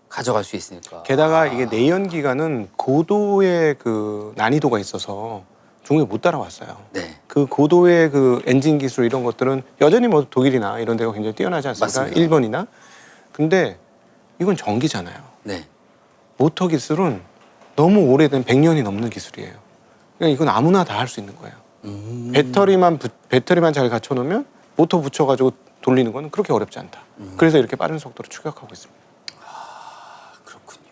가져갈 수 있으니까. 게다가 이게 내연기관은 고도의 그 난이도가 있어서 중국에 못 따라왔어요. 네, 그 고도의 그 엔진 기술 이런 것들은 여전히 뭐 독일이나 이런 데가 굉장히 뛰어나지 않습니까? 맞습니다. 일본이나. 근데 이건 전기잖아요. 네. 모터 기술은 너무 오래된 100년이 넘는 기술이에요. 그러니까 이건 아무나 다 할 수 있는 거예요. 배터리만 잘 갖춰 놓으면 모터 붙여 가지고 돌리는 건 그렇게 어렵지 않다. 그래서 이렇게 빠른 속도로 추격하고 있습니다. 그렇군요.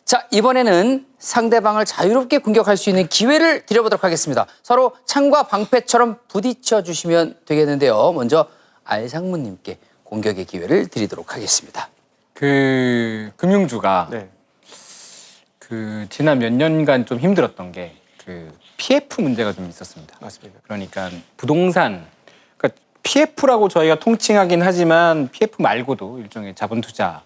자, 이번에는 상대방을 자유롭게 공격할 수 있는 기회를 드려보도록 하겠습니다. 서로 창과 방패처럼 부딪혀 주시면 되겠는데요. 먼저 알상무님께 공격의 기회를 드리도록 하겠습니다. 그 금융주가 네. 그 지난 몇 년간 좀 힘들었던 게 그 PF 문제가 좀 있었습니다. 맞습니다. 그러니까 부동산, 그러니까 PF라고 저희가 통칭하긴 하지만 PF 말고도 일종의 자본 투자를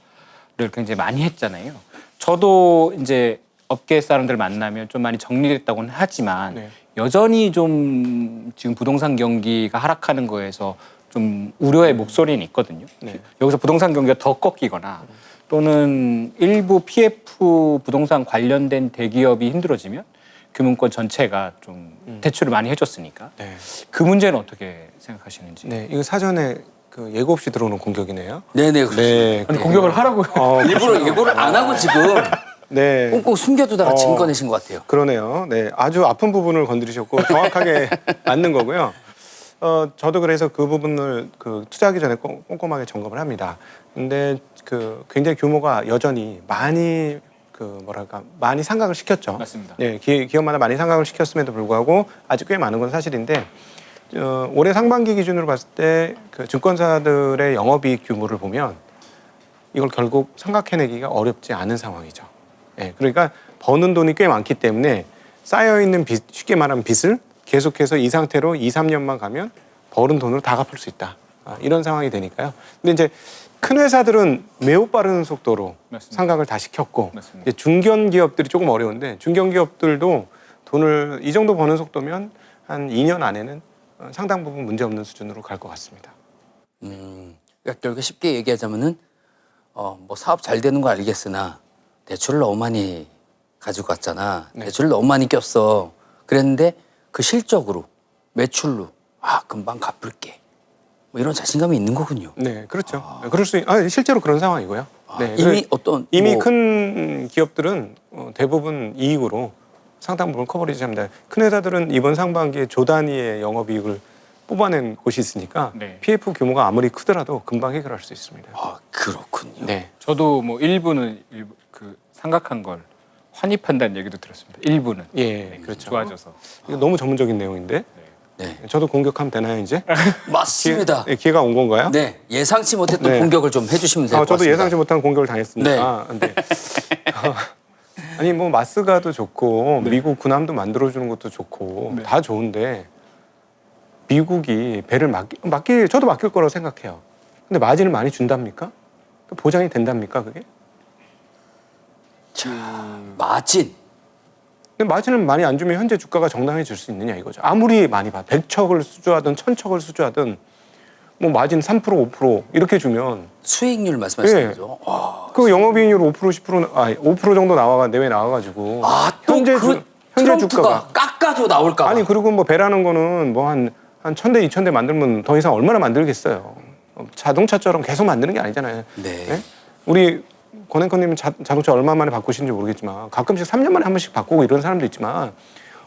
굉장히 많이 했잖아요. 저도 이제 업계 사람들 만나면 좀 많이 정리됐다고는 하지만 네. 여전히 좀 지금 부동산 경기가 하락하는 거에서 좀 우려의 목소리는 있거든요. 네. 여기서 부동산 경기가 더 꺾이거나 또는 일부 PF 부동산 관련된 대기업이 힘들어지면 금융권 전체가 좀 대출을 많이 해줬으니까 네. 그 문제는 어떻게 생각하시는지. 네. 이거 사전에 그 예고 없이 들어오는 공격이네요. 네네. 그렇습니다. 네. 아니, 공격을 하라고요. 일부러 예고를 안 하고 지금 네. 꽁꽁 숨겨두다가 지금 꺼내신 것 같아요. 그러네요. 네, 아주 아픈 부분을 건드리셨고 정확하게 맞는 거고요. 저도 그래서 그 부분을 그 투자하기 전에 꼼꼼하게 점검을 합니다. 근데 그 굉장히 규모가 여전히 많이 많이 상각을 시켰죠. 맞습니다. 네, 기업마다 많이 상각을 시켰음에도 불구하고 아직 꽤 많은 건 사실인데 올해 상반기 기준으로 봤을 때 그 증권사들의 영업이익 규모를 보면 이걸 결국 삼각해내기가 어렵지 않은 상황이죠. 예, 그러니까 버는 돈이 꽤 많기 때문에 쌓여있는 빚, 쉽게 말하면 빚을 계속해서 이 상태로 2, 3년만 가면 벌은 돈으로 다 갚을 수 있다. 이런 상황이 되니까요. 근데 이제 큰 회사들은 매우 빠른 속도로 맞습니다. 상각을 다 시켰고 맞습니다. 이제 중견 기업들이 조금 어려운데 중견 기업들도 돈을 이 정도 버는 속도면 한 2년 안에는 상당 부분 문제 없는 수준으로 갈 것 같습니다. 그러니까 결국 쉽게 얘기하자면은 뭐 사업 잘 되는 거 알겠으나 대출을 너무 많이 가지고 갔잖아. 네. 대출을 너무 많이 꼈어. 그랬는데 그 실적으로 매출로 금방 갚을게. 뭐 이런 자신감이 있는 거군요. 네, 그렇죠. 그럴 수 실제로 그런 상황이고요. 네, 이미 어떤 이미 뭐- 큰 기업들은 대부분 이익으로 상당 부분 커버리지 합니다. 큰 회사들은 이번 상반기에 조 단위의 영업이익을 뽑아낸 곳이 있으니까 네. PF 규모가 아무리 크더라도 금방 해결할 수 있습니다. 그렇군요. 네. 저도 뭐 일부는 그 생각한 걸 환입한다는 얘기도 들었습니다. 일부는 예, 그렇죠. 좋아져서. 이거 너무 전문적인 내용인데 네. 저도 공격하면 되나요 이제? 맞습니다. 기회가 온 건가요? 네, 예상치 못했던 네. 공격을 좀 해주시면 될 것 같습니다. 저도 예상치 못한 공격을 당했습니다. 근데 아니 뭐 마스가도 좋고 미국 군함도 만들어주는 것도 좋고 다 좋은데 미국이 배를 저도 맡길 거라고 생각해요. 근데 마진을 많이 준답니까? 보장이 된답니까 그게? 마진. 근데 마진을 많이 안 주면 현재 주가가 정당해질 수 있느냐 이거죠. 아무리 많이 100척을 수주하든 1000척을 수주하든 뭐 마진 3% 5% 이렇게 주면 수익률 말씀하시는 예. 거죠? 그 영업이익률 5% 10% 5% 정도 내외 나와가지고 또 현재 그 현재 트럼프가 주가가 깎아도 나올까 봐. 아니 그리고 뭐 배라는 거는 뭐 한 1000대 2000대 만들면 더 이상 얼마나 만들겠어요. 자동차처럼 계속 만드는 게 아니잖아요. 네. 네? 우리 권 앵커님은 자동차 얼마 만에 바꾸시는지 모르겠지만 가끔씩 3년 만에 한 번씩 바꾸고 이런 사람도 있지만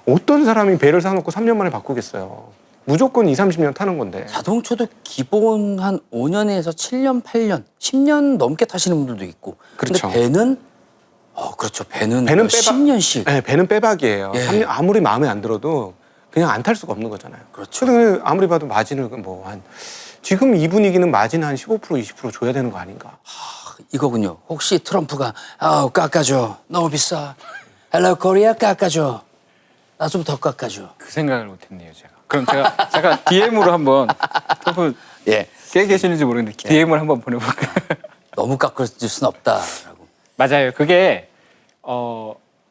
어떤 사람이 배를 사놓고 3년 만에 바꾸겠어요. 무조건 2, 30년 타는 건데. 자동차도 기본 한 5년에서 7년, 8년, 10년 넘게 타시는 분들도 있고. 그렇죠. 근데 배는 그렇죠. 배는 배는 10년씩. 네, 배는 빼박이에요. 예. 3년 아무리 마음에 안 들어도 그냥 안 탈 수가 없는 거잖아요. 그렇죠. 근데 아무리 봐도 마진을 뭐 한 지금 이 분위기는 마진 한 15% 20% 줘야 되는 거 아닌가? 이거군요. 혹시 트럼프가 깎아줘. 너무 비싸. 헬로 코리아 깎아줘. 나 좀 더 깎아줘. 그 생각을 못했네요 제가. 그럼 제가 잠깐 DM으로 한번 트럼프 예. 깨 계시는지 모르겠는데 DM을 한번 보내볼까요? 너무 깎아줄 순 없다라고. 맞아요. 그게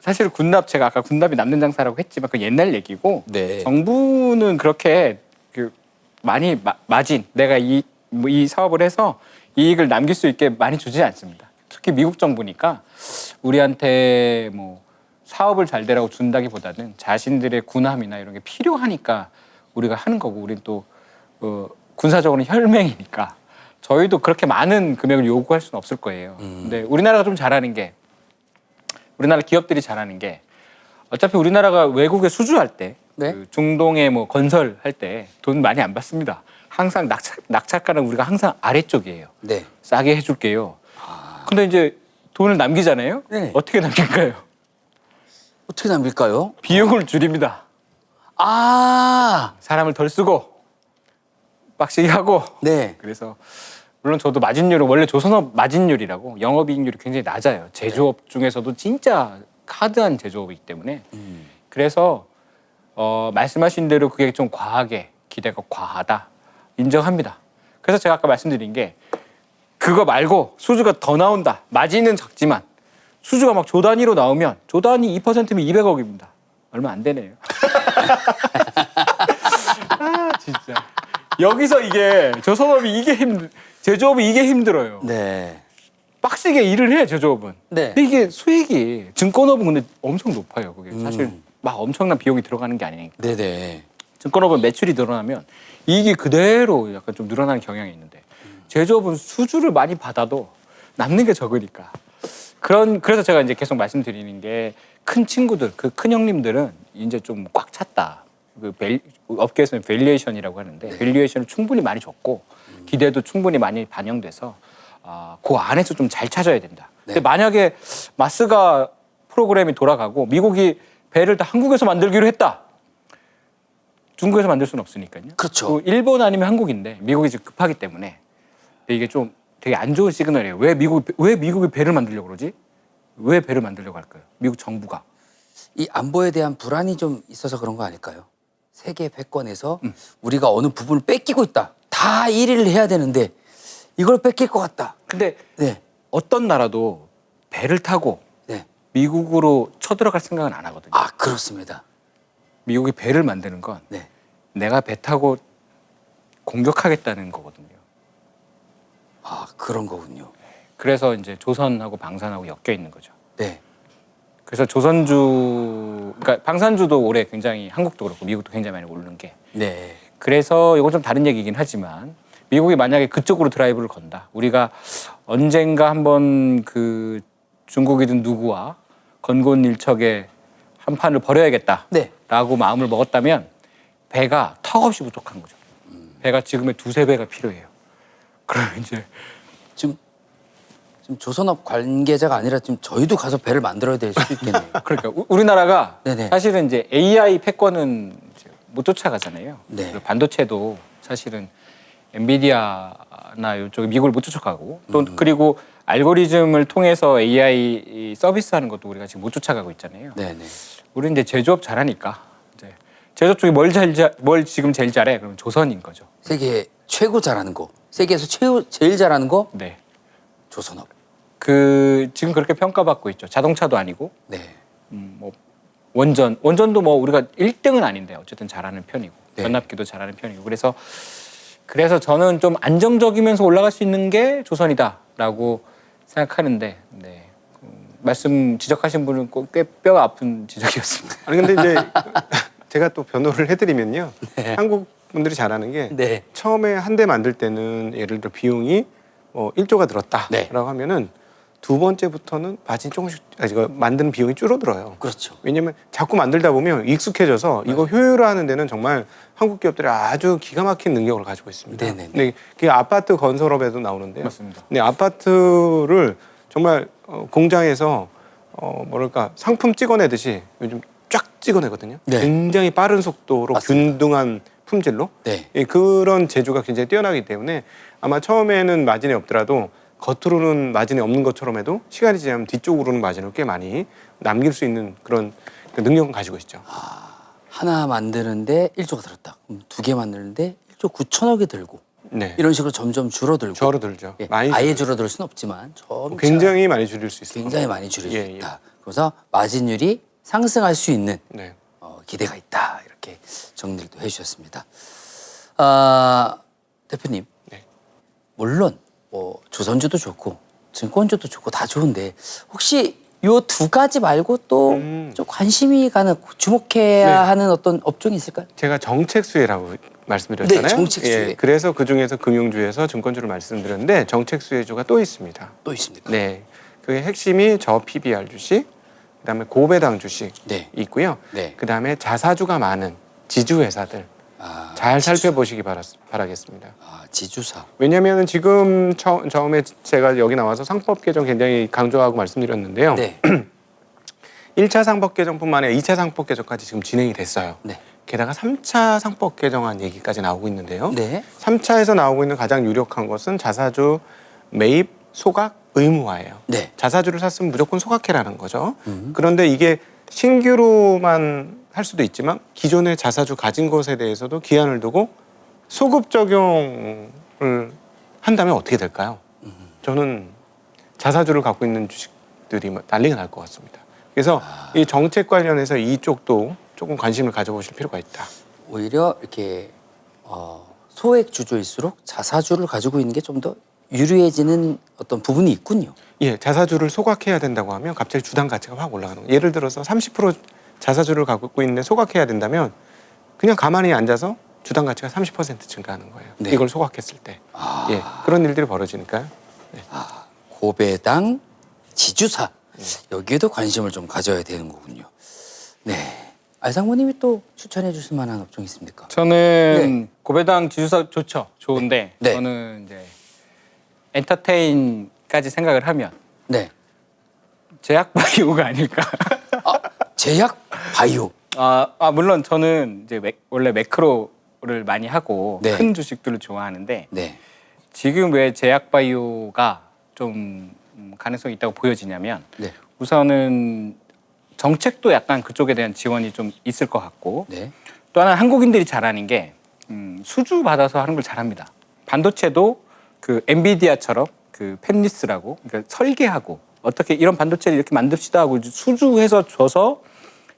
사실 군납 제가 아까 군납이 남는 장사라고 했지만 그 옛날 얘기고 네. 정부는 그렇게 그 많이 마진 내가 이 사업을 해서 이익을 남길 수 있게 많이 주지 않습니다. 특히 미국 정부니까 우리한테 뭐 사업을 잘 되라고 준다기보다는 자신들의 군함이나 이런 게 필요하니까 우리가 하는 거고 우리는 또 군사적으로는 혈맹이니까 저희도 그렇게 많은 금액을 요구할 수는 없을 거예요. 근데 우리나라가 좀 잘하는 게 우리나라 기업들이 잘하는 게 어차피 우리나라가 외국에 수주할 때 네. 그 중동에 뭐 건설할 때 돈 많이 안 받습니다. 항상 낙찰가는 우리가 항상 아래쪽이에요. 네. 싸게 해줄게요. 근데 이제 돈을 남기잖아요. 네. 어떻게 남길까요? 어떻게 남길까요? 비용을 줄입니다. 사람을 덜 쓰고 빡시게 하고 네. 그래서 물론 저도 마진율은 원래 조선업 마진율이라고 영업이익률이 굉장히 낮아요. 제조업 중에서도 진짜 하드한 제조업이기 때문에 그래서 말씀하신 대로 그게 좀 과하게 기대가 과하다 인정합니다. 그래서 제가 아까 말씀드린 게 그거 말고 수주가 더 나온다. 마진은 작지만 수주가 막 조 단위로 나오면 조 단위 2%면 200억입니다. 얼마 안 되네요. 진짜. 여기서 이게 조선업이 제조업이 이게 힘들어요. 네. 빡시게 일을 해 제조업은. 네. 근데 이게 수익이 증권업은 근데 엄청 높아요. 그게 사실 막 엄청난 비용이 들어가는 게 아니니까. 네네. 증권업은 매출이 늘어나면 이익이 그대로 약간 좀 늘어나는 경향이 있는데 제조업은 수주를 많이 받아도 남는 게 적으니까. 그래서 제가 이제 계속 말씀드리는 게 큰 친구들, 그 큰 형님들은 이제 좀 꽉 찼다. 업계에서는 밸류에이션이라고 하는데 밸류에이션을 충분히 많이 줬고 기대도 충분히 많이 반영돼서 그 안에서 좀 잘 찾아야 된다. 근데 만약에 마스가 프로그램이 돌아가고 미국이 배를 다 한국에서 만들기로 했다. 중국에서 만들 수는 없으니까요. 그렇죠. 일본 아니면 한국인데 미국이 지금 급하기 때문에 이게 좀 되게 안 좋은 시그널이에요. 왜 미국이 배를 만들려고 그러지? 왜 배를 만들려고 할까요? 미국 정부가. 이 안보에 대한 불안이 좀 있어서 그런 거 아닐까요? 세계 패권에서 우리가 어느 부분을 뺏기고 있다. 다 1위를 해야 되는데 이걸 뺏길 것 같다. 근데 네. 어떤 나라도 배를 타고 네. 미국으로 쳐들어갈 생각은 안 하거든요. 그렇습니다. 미국이 배를 만드는 건 네. 내가 배 타고 공격하겠다는 거거든요. 그런 거군요. 그래서 이제 조선하고 방산하고 엮여 있는 거죠. 네. 그래서 그러니까 방산주도 올해 굉장히 한국도 그렇고 미국도 굉장히 많이 오르는 게 네. 그래서 이건 좀 다른 얘기긴 하지만 미국이 만약에 그쪽으로 드라이브를 건다. 우리가 언젠가 한번 그 중국이든 누구와 건곤일척의 한 판을 벌여야겠다라고 네. 마음을 먹었다면 배가 턱없이 부족한 거죠. 배가 지금의 2~3배가 필요해요. 그러면 이제 지금 조선업 관계자가 아니라 지금 저희도 가서 배를 만들어야 될 수도 있겠네요. 그러니까 우리나라가 네네. 사실은 이제 AI 패권은 이제 못 쫓아가잖아요. 네. 그리고 반도체도 사실은 엔비디아나 이쪽 미국을 못 쫓아가고 또 그리고 알고리즘을 통해서 AI 서비스하는 것도 우리가 지금 못 쫓아가고 있잖아요. 네네. 우리는 이제 제조업 잘하니까 이제 제조업 쪽이 뭘 지금 제일 잘해? 그럼 조선인 거죠. 세계 최고 잘하는 거, 세계에서 제일 잘하는 거 네. 조선업. 그 지금 그렇게 평가받고 있죠. 자동차도 아니고 네. 뭐 원전도 뭐 우리가 1등은 아닌데 어쨌든 잘하는 편이고 네. 전압기도 잘하는 편이고 그래서 저는 좀 안정적이면서 올라갈 수 있는 게 조선이다라고 생각하는데 네. 말씀 지적하신 분은 꽤 뼈 아픈 지적이었습니다. 아니 근데 이제 제가 또 변호를 해드리면요. 한국 분들이 잘하는 게 네. 처음에 한 대 만들 때는 예를 들어 비용이 1조가 들었다라고 네. 하면은 두 번째부터는 마진 조금씩 이거 만드는 비용이 줄어들어요. 그렇죠. 왜냐면 자꾸 만들다 보면 익숙해져서 이거 효율화하는 데는 정말 한국 기업들이 아주 기가 막힌 능력을 가지고 있습니다. 네네네. 근데 그게 아파트 건설업에도 나오는데요. 맞습니다. 근데 아파트를 정말 공장에서 뭐랄까 상품 찍어내듯이 요즘 쫙 찍어내거든요. 네. 굉장히 빠른 속도로 맞습니다. 균등한 품질로 네. 예, 그런 재주가 굉장히 뛰어나기 때문에 아마 처음에는 마진이 없더라도 겉으로는 마진이 없는 것처럼 해도 시간이 지나면 뒤쪽으로는 마진을 꽤 많이 남길 수 있는 그런 그 능력은 가지고 있죠. 하나 만드는데 1조가 들었다. 그럼 2개 만드는데 1조 9천억이 들고 네. 이런 식으로 점점 줄어들고. 줄어들죠. 예, 많이 아예 줄어들죠. 줄어들 수는 없지만 점차 굉장히 많이 줄일 수 있습니다. 굉장히 많이 줄일 수 예, 있다. 그래서 마진율이 상승할 수 있는 네. 기대가 있다. 이렇게 정리를 또 해주셨습니다. 대표님, 네. 물론 뭐 조선주도 좋고 증권주도 좋고 다 좋은데 혹시 요 두 가지 말고 또 좀 관심이 가는 주목해야 네. 하는 어떤 업종이 있을까요? 제가 정책 수혜라고 말씀드렸잖아요. 네, 정책 수혜. 예, 그래서 그 중에서 금융주에서 증권주를 말씀드렸는데 정책 수혜주가 또 있습니다. 또 있습니까? 네, 그 핵심이 저 PBR 주식, 그다음에 고배당 주식 네. 있고요. 네. 그다음에 자사주가 많은 지주 회사들 잘 살펴보시기 바라겠습니다. 지주사. 왜냐하면 지금 처음에 제가 여기 나와서 상법 개정 굉장히 강조하고 말씀드렸는데요. 네. 1차 상법 개정뿐만 아니라 2차 상법 개정까지 지금 진행이 됐어요. 네. 게다가 3차 상법 개정안 얘기까지 나오고 있는데요. 네. 3차에서 나오고 있는 가장 유력한 것은 자사주 매입 소각 의무화예요. 네. 자사주를 샀으면 무조건 소각해라는 거죠. 그런데 이게 신규로만 할 수도 있지만 기존의 자사주 가진 것에 대해서도 기한을 두고 소급 적용을 한다면 어떻게 될까요? 저는 자사주를 갖고 있는 주식들이 난리가 날 것 같습니다. 그래서 이 정책 관련해서 이쪽도 조금 관심을 가져보실 필요가 있다. 오히려 이렇게 소액 주주일수록 자사주를 가지고 있는 게 좀 더 유리해지는 어떤 부분이 있군요. 예, 자사주를 소각해야 된다고 하면 갑자기 주당 가치가 확 올라가는 거예요. 예를 들어서 30% 자사주를 갖고 있는데 소각해야 된다면 그냥 가만히 앉아서 주당 가치가 30% 증가하는 거예요. 네. 이걸 소각했을 때. 예, 그런 일들이 벌어지니까요. 네. 고배당 지주사 여기에도 관심을 좀 가져야 되는 거군요. 네. 알상무님이 또 추천해 주실 만한 업종 있습니까? 저는 고배당 지주사 좋죠. 좋은데 네. 저는 이제 엔터테인까지 생각을 하면 네. 제약바이오가 아닐까. 제약 바이오. 물론 저는 이제 원래 매크로를 많이 하고 네. 큰 주식들을 좋아하는데 네. 지금 왜 제약바이오가 좀 가능성이 있다고 보여지냐면 네. 우선은 정책도 약간 그쪽에 대한 지원이 좀 있을 것 같고 네. 또 하나 한국인들이 잘하는 게 수주 받아서 하는 걸 잘합니다. 반도체도 그 엔비디아처럼 그 팹리스라고 그러니까 설계하고 어떻게 이런 반도체를 이렇게 만듭시다 하고 수주해서 줘서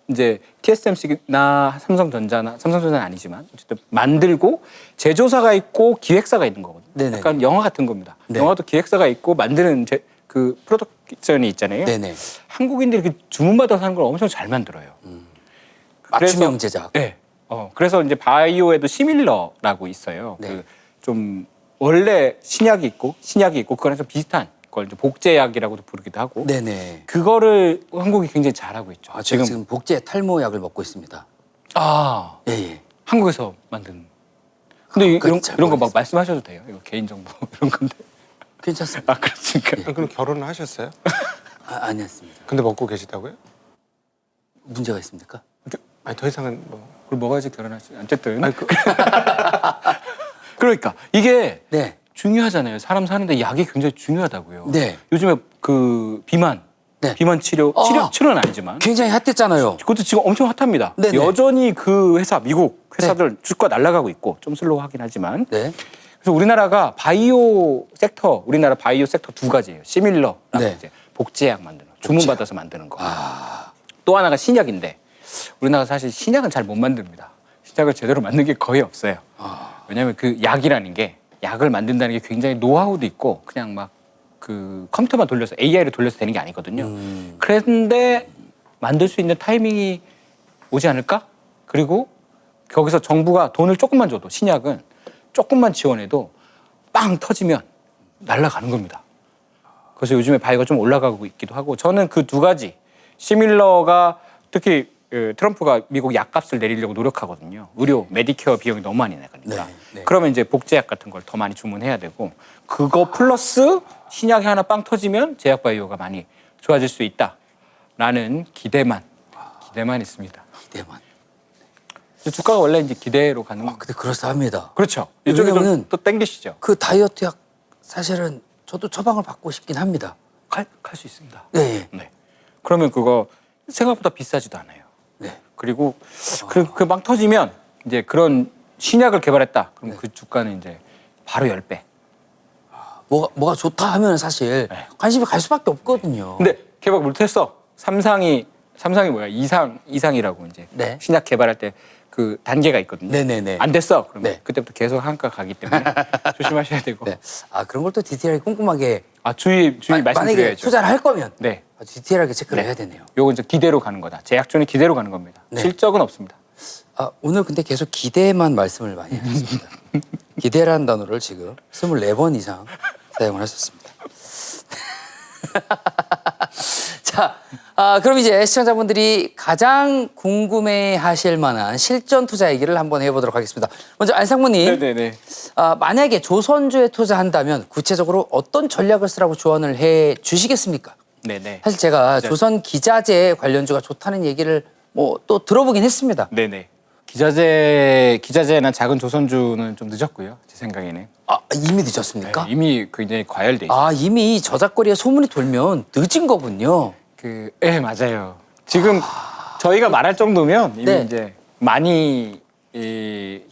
이제 TSMC나 삼성전자는 아니지만 어쨌든 만들고 제조사가 있고 기획사가 있는 거거든요. 네네네. 약간 영화 같은 겁니다. 네. 영화도 기획사가 있고 만드는 그 프로덕션이 있잖아요. 네네. 한국인들이 그 주문받아서 하는 걸 엄청 잘 만들어요. 맞춤형 제작. 네. 그래서 이제 바이오에도 시밀러라고 있어요. 네. 그 좀 원래 신약이 있고 그거랑 좀 비슷한 걸 이제 복제약이라고도 부르기도 하고 네네. 그거를 한국이 굉장히 잘하고 있죠. 아, 제가 지금 복제 탈모약을 먹고 있습니다. 아 예, 예. 한국에서 만든. 근데 그건 잘 이런 거 막 모르겠어요. 말씀하셔도 돼요. 이거 개인 정보 이런 건데. 괜찮습니다. 아 그렇습니까? 그럼 결혼을 하셨어요? 아니었습니다. 근데 먹고 계시다고요? 문제가 있습니까? 아니 더 이상은 뭐. 그걸 먹어야지 결혼하지. 어쨌든. 아니, 그러니까 이게 네. 중요하잖아요. 사람 사는데 약이 굉장히 중요하다고요. 네. 요즘에 그 비만, 네. 비만 치료는 아니지만 굉장히 핫했잖아요. 그것도 지금 엄청 핫합니다. 네네. 여전히 그 회사 미국 회사들 주가 날아가고 있고 좀 슬로우하긴 하지만 네. 그래서 우리나라 바이오 섹터 두 가지예요. 시밀러라고 네. 이제 복제약 만드는 거, 주문 받아서 만드는 거. 아, 또 하나가 신약인데 우리나라 사실 신약은 잘 못 만듭니다. 신약을 제대로 만든 게 거의 없어요. 왜냐하면 그 약이라는 게 약을 만든다는 게 굉장히 노하우도 있고 그냥 막 그 컴퓨터만 돌려서 AI를 돌려서 되는 게 아니거든요. 그런데 만들 수 있는 타이밍이 오지 않을까? 그리고 거기서 정부가 돈을 조금만 줘도 신약은 조금만 지원해도 빵 터지면 날아가는 겁니다. 그래서 요즘에 바이오가 좀 올라가고 있기도 하고 저는 그 두 가지 시밀러가 특히 트럼프가 미국 약값을 내리려고 노력하거든요. 의료, 메디케어 비용이 너무 많이 나가니까. 네, 네. 그러면 이제 복제약 같은 걸 더 많이 주문해야 되고 그거 플러스 신약이 하나 빵 터지면 제약 바이오가 많이 좋아질 수 있다라는 기대만 있습니다. 기대만. 주가가 원래 이제 기대로 가는 거. 근데 그렇습니다. 그렇죠. 이쪽에 왜냐면은 또 땡기시죠. 그 다이어트 약 사실은 저도 처방을 받고 싶긴 합니다. 갈 수 있습니다. 네. 네. 그러면 그거 생각보다 비싸지도 않아요. 네. 그리고 그 막 터지면 이제 그런 신약을 개발했다. 그럼 그 주가는 이제 바로 10배. 뭐가 좋다 하면 사실 네. 관심이 갈 수밖에 없거든요. 근데 개발 못했어. 삼상이 뭐야? 이상이라고 이제 네. 신약 개발할 때 그 단계가 있거든요. 네네네. 안 됐어. 그러면 네. 그때부터 계속 한가 가기 때문에 조심하셔야 되고. 네. 아, 그런 걸 또 디테일하게 꼼꼼하게 아 주의 만약에 말씀드려야죠. 투자를 할 거면 네. 아주 디테일하게 체크를 네. 해야 되네요. 요거 이제 기대로 가는 거다. 제약존이 기대로 가는 겁니다. 네. 실적은 없습니다. 아, 오늘 근데 계속 기대만 말씀을 많이 하셨습니다. 기대라는 단어를 지금 24번 이상 사용을 하셨습니다. 자, 그럼 이제 시청자분들이 가장 궁금해하실 만한 실전 투자 얘기를 한번 해보도록 하겠습니다. 먼저 안상무님, 네네네. 만약에 조선주에 투자한다면 구체적으로 어떤 전략을 쓰라고 조언을 해 주시겠습니까? 네네. 사실 제가 조선 기자재 관련주가 좋다는 얘기를 뭐 또 들어보긴 했습니다. 네네. 기자재나 작은 조선주는 좀 늦었고요. 제 생각에는. 아, 이미 늦었습니까? 네, 이미 굉장히 과열돼 있어요. 아, 이미 저작거리에 소문이 돌면 늦은 거군요. 네, 맞아요. 지금 저희가 말할 정도면 이미 네. 이제 많이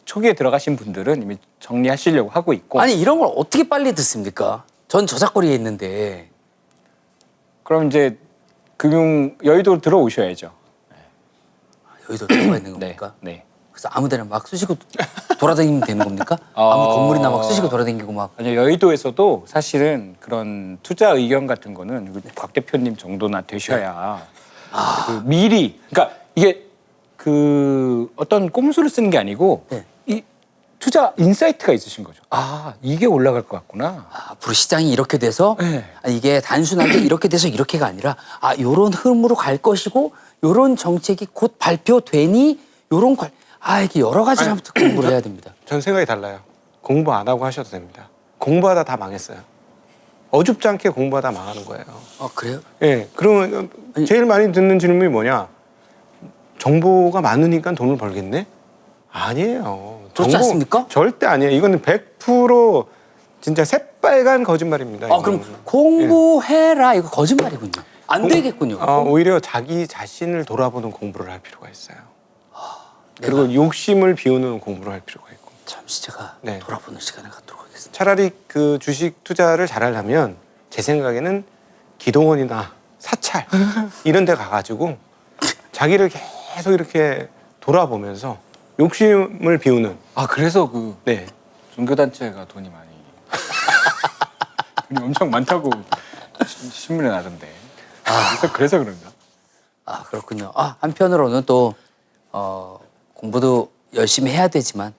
초기에 들어가신 분들은 이미 정리하시려고 하고 있고. 아니, 이런 걸 어떻게 빨리 듣습니까? 전 저작거리에 있는데. 그럼 이제 여의도로 들어오셔야죠. 여기도 들어가 있는 네. 겁니까? 네. 그래서 아무 데나 막 쑤시고 돌아다니면 되는 겁니까? 아무 건물이나 막 쑤시고 돌아다니고 막. 아니요, 여의도에서도 사실은 그런 투자 의견 같은 거는 곽 대표님 정도나 되셔야 그 미리, 그러니까 이게 그 어떤 꼼수를 쓰는 게 아니고 네. 이 투자 인사이트가 있으신 거죠. 아, 이게 올라갈 것 같구나. 앞으로 시장이 이렇게 돼서 네. 이게 단순하게 이렇게 돼서 이렇게가 아니라 요런 흐름으로 갈 것이고 요런 정책이 곧 발표되니 요런 이게 여러 가지를 한번 공부를 해야 됩니다. 전 생각이 달라요. 공부 안 하고 하셔도 됩니다. 공부하다 다 망했어요. 어줍지 않게 공부하다 망하는 거예요. 그래요? 예, 그러면 제일 많이 듣는 질문이 뭐냐? 정보가 많으니까 돈을 벌겠네? 아니에요. 그렇지 않습니까? 절대 아니에요. 이거는 100% 진짜 새빨간 거짓말입니다. 그럼 이거는. 공부해라 이거 거짓말이군요. 안 되겠군요. 오히려 자기 자신을 돌아보는 공부를 할 필요가 있어요. 그리고 욕심을 비우는 공부를 할 필요가 있고. 잠시 제가 네. 돌아보는 시간을 갖도록 하겠습니다. 차라리 그 주식 투자를 잘하려면 제 생각에는 기동원이나 사찰 이런 데 가가지고 자기를 계속 이렇게 돌아보면서 욕심을 비우는. 그래서 그 네. 종교단체가 돈이 엄청 많다고 신문에 나던데. 그래서 그런가? 그렇군요. 한편으로는 또 공부도 열심히 해야 되지만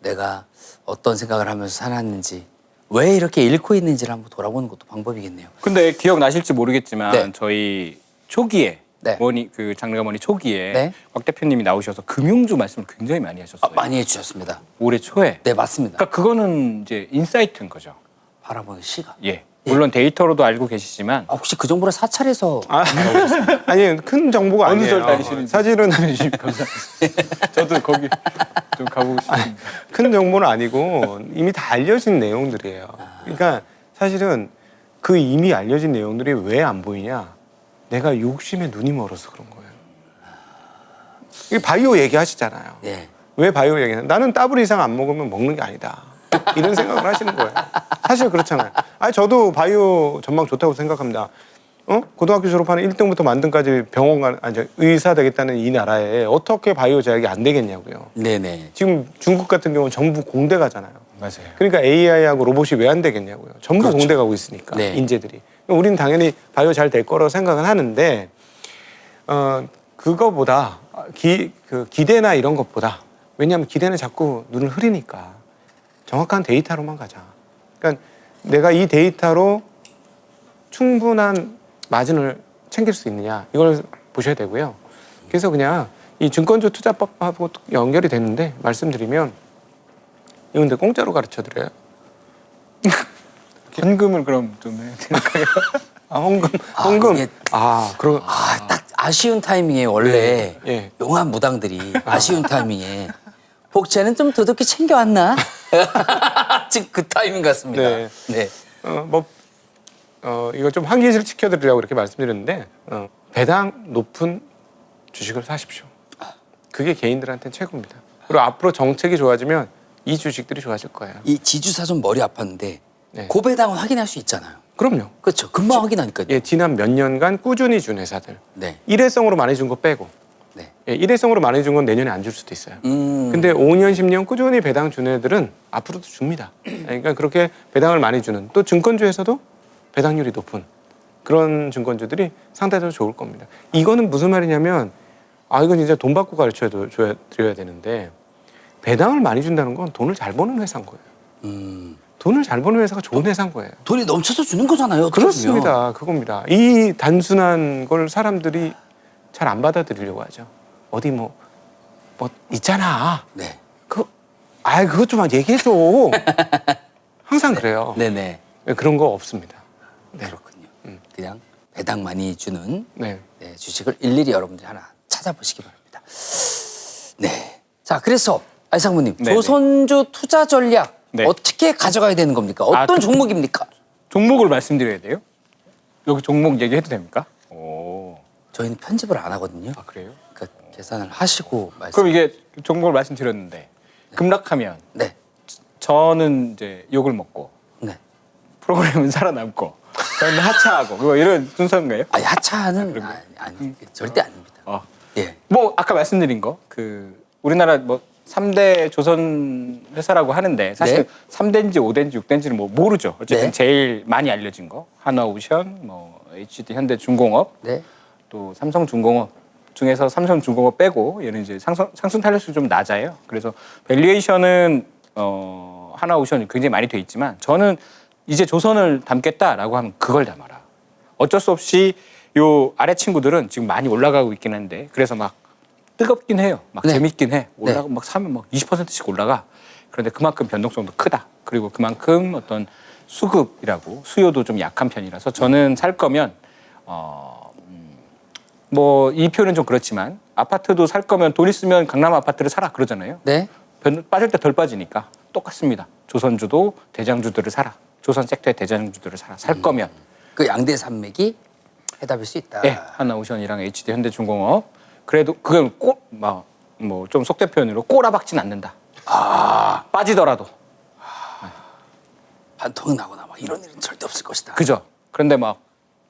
내가 어떤 생각을 하면서 살았는지 왜 이렇게 잃고 있는지를 한번 돌아보는 것도 방법이겠네요. 근데 기억나실지 모르겠지만 네. 저희 초기에 네. 그 장르가머니 초기에 네. 곽 대표님이 나오셔서 금융주 말씀을 굉장히 많이 하셨어요. 많이 해주셨습니다. 올해 초에. 네, 맞습니다. 그러니까 그거는 이제 인사이트인 거죠. 바라보는 시각. 예. 물론 데이터로도 알고 계시지만 혹시 그 정보를 사찰해서 아니 큰 정보가 어느 절 아니에요. 다니시는지. 사실은 감사합니다. 저도 거기 좀 가보고 싶습니다. 큰 정보는 아니고 이미 다 알려진 내용들이에요. 그러니까 사실은 그 이미 알려진 내용들이 왜 안 보이냐? 내가 욕심에 눈이 멀어서 그런 거예요. 이 바이오 얘기하시잖아요. 예. 왜 바이오 얘기하냐? 나는 더블 이상 안 먹으면 먹는 게 아니다. 이런 생각을 하시는 거예요. 사실 그렇잖아요. 아니 저도 바이오 전망 좋다고 생각합니다. 고등학교 졸업하는 1등부터 만등까지 의사 되겠다는 이 나라에 어떻게 바이오 제약이 안 되겠냐고요. 네네. 지금 중국 같은 경우는 전부 공대 가잖아요. 맞아요. 그러니까 AI하고 로봇이 왜 안 되겠냐고요. 전부 그렇죠. 공대 가고 있으니까 네. 인재들이. 우리는 당연히 바이오 잘 될 거라고 생각은 하는데 그거보다 기대나 이런 것보다 왜냐하면 기대는 자꾸 눈을 흐리니까 정확한 데이터로만 가자. 그러니까 내가 이 데이터로 충분한 마진을 챙길 수 있느냐 이걸 보셔야 되고요. 그래서 그냥 이 증권주 투자법하고 연결이 되는데 말씀드리면 이건 근데 공짜로 가르쳐 드려요. 현금을 그럼 좀 해야 되니까요. 헌금. 이게- 그럼 딱 아쉬운 타이밍에 원래 예. 용한 무당들이 아쉬운 타이밍에 복채는 좀 두둑히 챙겨왔나? 지금 그 타이밍 같습니다. 네. 네. 이거 좀 환기를 시켜드리려고 이렇게 말씀드렸는데 배당 높은 주식을 사십시오. 그게 개인들한테는 최고입니다. 그리고 앞으로 정책이 좋아지면 이 주식들이 좋아질 거예요. 이 지주사전 머리 아팠는데 네. 고배당은 확인할 수 있잖아요. 그럼요. 그렇죠. 금방 확인하니까요. 예, 지난 몇 년간 꾸준히 준 회사들. 네. 일회성으로 많이 준 거 빼고. 네. 예, 일회성으로 많이 준 건 내년에 안 줄 수도 있어요. 음. 근데 5년, 10년 꾸준히 배당 준 애들은 앞으로도 줍니다. 그러니까 그렇게 배당을 많이 주는 또 증권주에서도 배당률이 높은 그런 증권주들이 상대적으로 좋을 겁니다. 이거는 무슨 말이냐면 이건 진짜 돈 받고 드려야 되는데 배당을 많이 준다는 건 돈을 잘 버는 회사인 거예요. 돈을 잘 버는 회사가 좋은 회사인 거예요. 돈이 넘쳐서 주는 거잖아요. 어떻게 보면. 그렇습니다. 그겁니다. 이 단순한 걸 사람들이 잘 안 받아들이려고 하죠. 어디 뭐 있잖아. 네. 그것 좀 얘기해줘. 항상 그래요. 네네. 그런 거 없습니다. 네. 그렇군요. 그냥 배당 많이 주는 네. 네, 주식을 일일이 여러분들이 하나 찾아보시기 바랍니다. 네. 자, 그래서 알상무님, 네네. 조선주 투자 전략 네. 어떻게 가져가야 되는 겁니까? 어떤 종목입니까? 종목을 말씀드려야 돼요? 여기 종목 얘기해도 됩니까? 오. 저희는 편집을 안 하거든요. 그래요? 그러니까 계산을 하시고 말씀. 그럼 이게 종목을 말씀드렸는데 급락하면 네. 저는 이제 욕을 먹고 네. 프로그램은 살아남고 저는 하차하고 뭐 이런 순서인가요? 하차는 절대 아닙니다. 예. 뭐 아까 말씀드린 거 우리나라 뭐 3대 조선 회사라고 하는데 사실 네. 3대인지 5대인지 6대인지는 뭐 모르죠. 어쨌든 네. 제일 많이 알려진 거 한화오션, 뭐 HD 현대중공업, 네. 또 삼성중공업 중에서 삼성중공업 빼고 얘는 이제 상승 탄력성이 좀 낮아요. 그래서 밸류에이션은 하나오션이 굉장히 많이 돼 있지만 저는 이제 조선을 담겠다라고 하면 그걸 담아라. 어쩔 수 없이 요 아래 친구들은 지금 많이 올라가고 있긴 한데 그래서 막 뜨겁긴 해요. 막 네. 재밌긴 해. 네. 막 사면 막 20%씩 올라가. 그런데 그만큼 변동성도 크다. 그리고 그만큼 어떤 수급이라고 수요도 좀 약한 편이라서 저는 살 거면 뭐 이 표현은 좀 그렇지만 아파트도 살 거면 돈 있으면 강남 아파트를 사라 그러잖아요. 네. 빠질 때 덜 빠지니까 똑같습니다. 조선주도 대장주들을 사라. 조선 섹터의 대장주들을 사라. 살 거면. 그 양대 산맥이 해답일 수 있다. 예, 하나오션이랑 HD 현대중공업. 그래도 그건 뭐 좀 속된 표현으로 꼬라박진 않는다. 빠지더라도. 반통이 나거나 막 이런 일은 절대 없을 것이다. 그죠? 그런데 막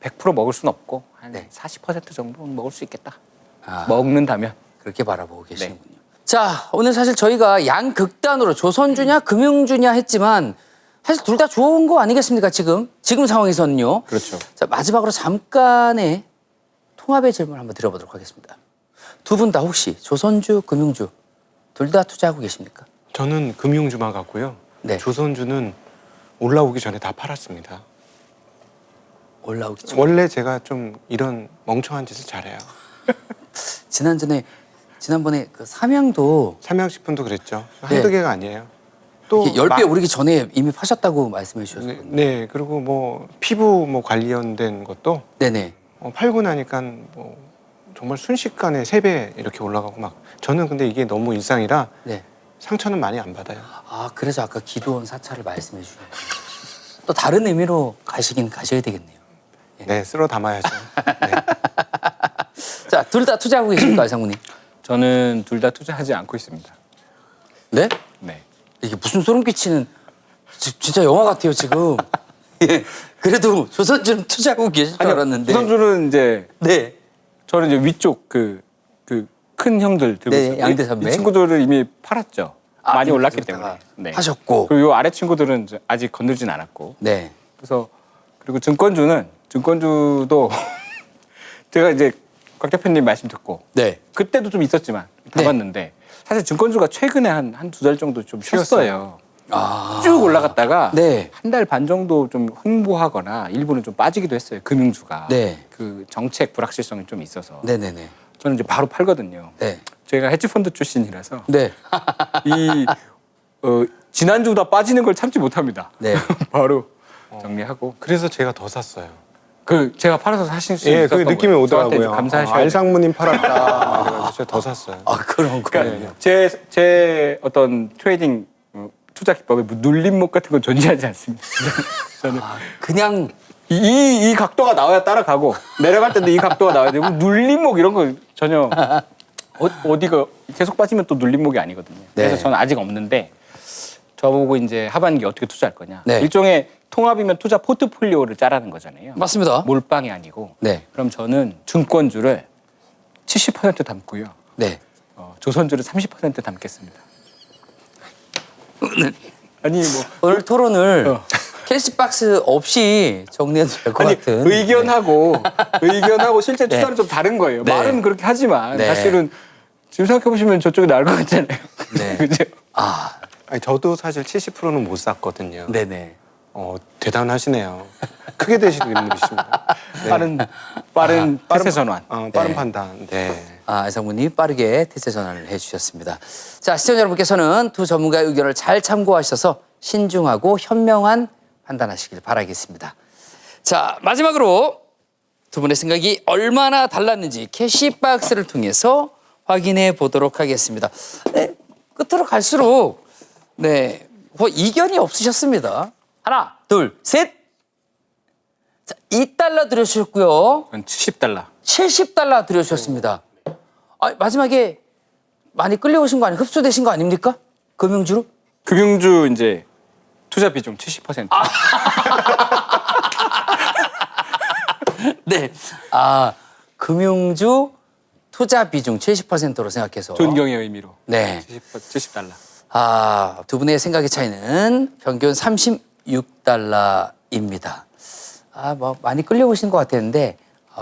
100% 먹을 수는 없고 한 네. 40% 정도는 먹을 수 있겠다. 아. 먹는다면. 그렇게 바라보고 계시는군요. 자, 오늘 사실 저희가 양극단으로 조선주냐 금융주냐 했지만 사실 둘 다 좋은 거 아니겠습니까? 지금 상황에서는요. 그렇죠. 자, 마지막으로 잠깐의 통합의 질문 한번 드려보도록 하겠습니다. 두 분 다 혹시 조선주, 금융주 둘 다 투자하고 계십니까? 저는 금융주만 갔고요. 네. 조선주는 올라오기 전에 다 팔았습니다. 올라오기 전. 원래 제가 좀 이런 멍청한 짓을 잘해요. 지난번에 그 삼양도 삼양식품도 그랬죠. 네. 한두 개가 아니에요. 또 10배 오르기 전에 이미 파셨다고 말씀해 주셨거든요. 네, 그리고 뭐 피부 뭐 관련된 것도 네네. 팔고 나니까 뭐 정말 순식간에 3배 이렇게 올라가고 막 저는 근데 이게 너무 일상이라 네. 상처는 많이 안 받아요. 아 그래서 아까 기도원 사찰을 말씀해 주셨네요. 또 다른 의미로 가셔야 되겠네요. 네, 쓸어 담아야죠. 네. 자, 둘 다 투자하고 계십니까, 이상무님? 저는 둘 다 투자하지 않고 있습니다. 네? 네. 이게 무슨 소름 끼치는 진짜 영화 같아요 지금. 예. 그래도 조선주는 투자하고 계실 줄 알았는데. 조선주는 이제 네. 저는 이제 위쪽 그 큰 형들 들고 네, 있어요. 양대 이 산맥. 친구들을 이미 팔았죠. 많이 이미 올랐기 그러다가 때문에. 네. 하셨고. 그리고 요 아래 친구들은 이제 아직 건들진 않았고. 네. 그래서 그리고 증권주도 제가 이제 곽 대표님 말씀 듣고 네. 그때도 좀 있었지만 네. 가봤는데 사실 증권주가 최근에 한 두 달 정도 좀 쉬었어요. 아. 쭉 올라갔다가 네. 한 달 반 정도 좀 횡보하거나 일부는 좀 빠지기도 했어요. 금융주가. 네. 그 정책 불확실성이 좀 있어서. 네네네. 저는 이제 바로 팔거든요. 네. 제가 헤지펀드 출신이라서 네. 이 지난주보다 빠지는 걸 참지 못합니다. 네. 바로 정리하고 그래서 제가 더 샀어요. 그 제가 팔아서 사실 수 예, 있었던 그 느낌이 거예요. 저한테 오더라고요. 이제 감사하셔야 돼요. 알상무님 팔았다. 그래서 제가 더 샀어요. 아 그런 거. 그러니까 제 어떤 트레이딩 투자 기법에 뭐 눌림목 같은 건 존재하지 않습니다. 저는 그냥 이 각도가 나와야 따라가고 내려갈 때도 이 각도가 나와야 되고 눌림목 이런 거 전혀 어디가 계속 빠지면 또 눌림목이 아니거든요. 그래서 네. 저는 아직 없는데 저보고 이제 하반기 어떻게 투자할 거냐. 네. 일종의 통합이면 투자 포트폴리오를 짜라는 거잖아요. 맞습니다. 몰빵이 아니고. 네. 그럼 저는 증권주를 70% 담고요. 네. 조선주를 30% 담겠습니다. 아니 뭐 오늘 토론을 캐시박스 없이 정리해도 될 것 아니 같은. 의견하고 실제 네. 투자는 좀 다른 거예요. 네. 말은 그렇게 하지만 네. 사실은 지금 생각해 보시면 저쪽이 나을 것 같잖아요. 네. 그죠? 아, 아니, 저도 사실 70%는 못 샀거든요. 네네. 대단하시네요. 크게 되시는 분이십니다. 네. 빠른 태세 전환. 빠른 네. 판단. 네. 아, 이상무님 빠르게 태세 전환을 해주셨습니다. 자, 시청자 여러분께서는 두 전문가의 의견을 잘 참고하셔서 신중하고 현명한 판단하시길 바라겠습니다. 자, 마지막으로 두 분의 생각이 얼마나 달랐는지 캐시박스를 통해서 확인해 보도록 하겠습니다. 네, 끝으로 갈수록 네, 뭐 이견이 없으셨습니다. 하나, 둘, 셋. 자, 2달러 들여주셨고요. 70달러. 70달러 들여주셨습니다. 아, 마지막에 많이 끌려오신 거 아니에요? 흡수되신 거 아닙니까? 금융주로? 금융주 이제 투자 비중 70%. 네. 아, 금융주 투자 비중 70%로 생각해서. 존경의 의미로. 네. 70달러. 아, 두 분의 생각의 차이는 평균 36달러입니다. 아, 뭐 많이 끌려오신 것 같았는데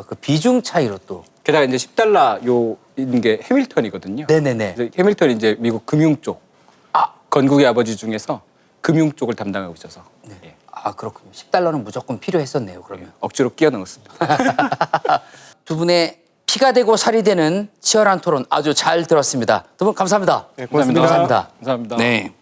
그 비중 차이로 또. 게다가 이제 10달러 요인 게 해밀턴이거든요. 네네네. 그래서 해밀턴이 이제 미국 금융 쪽. 건국의 아버지 중에서 금융 쪽을 담당하고 있어서. 예. 아, 그렇군요. 10달러는 무조건 필요했었네요, 그러면. 억지로 끼워 넣었습니다. 두 분의 피가 되고 살이 되는 치열한 토론 아주 잘 들었습니다. 두 분 감사합니다. 네, 고맙습니다. 감사합니다. 감사합니다. 네.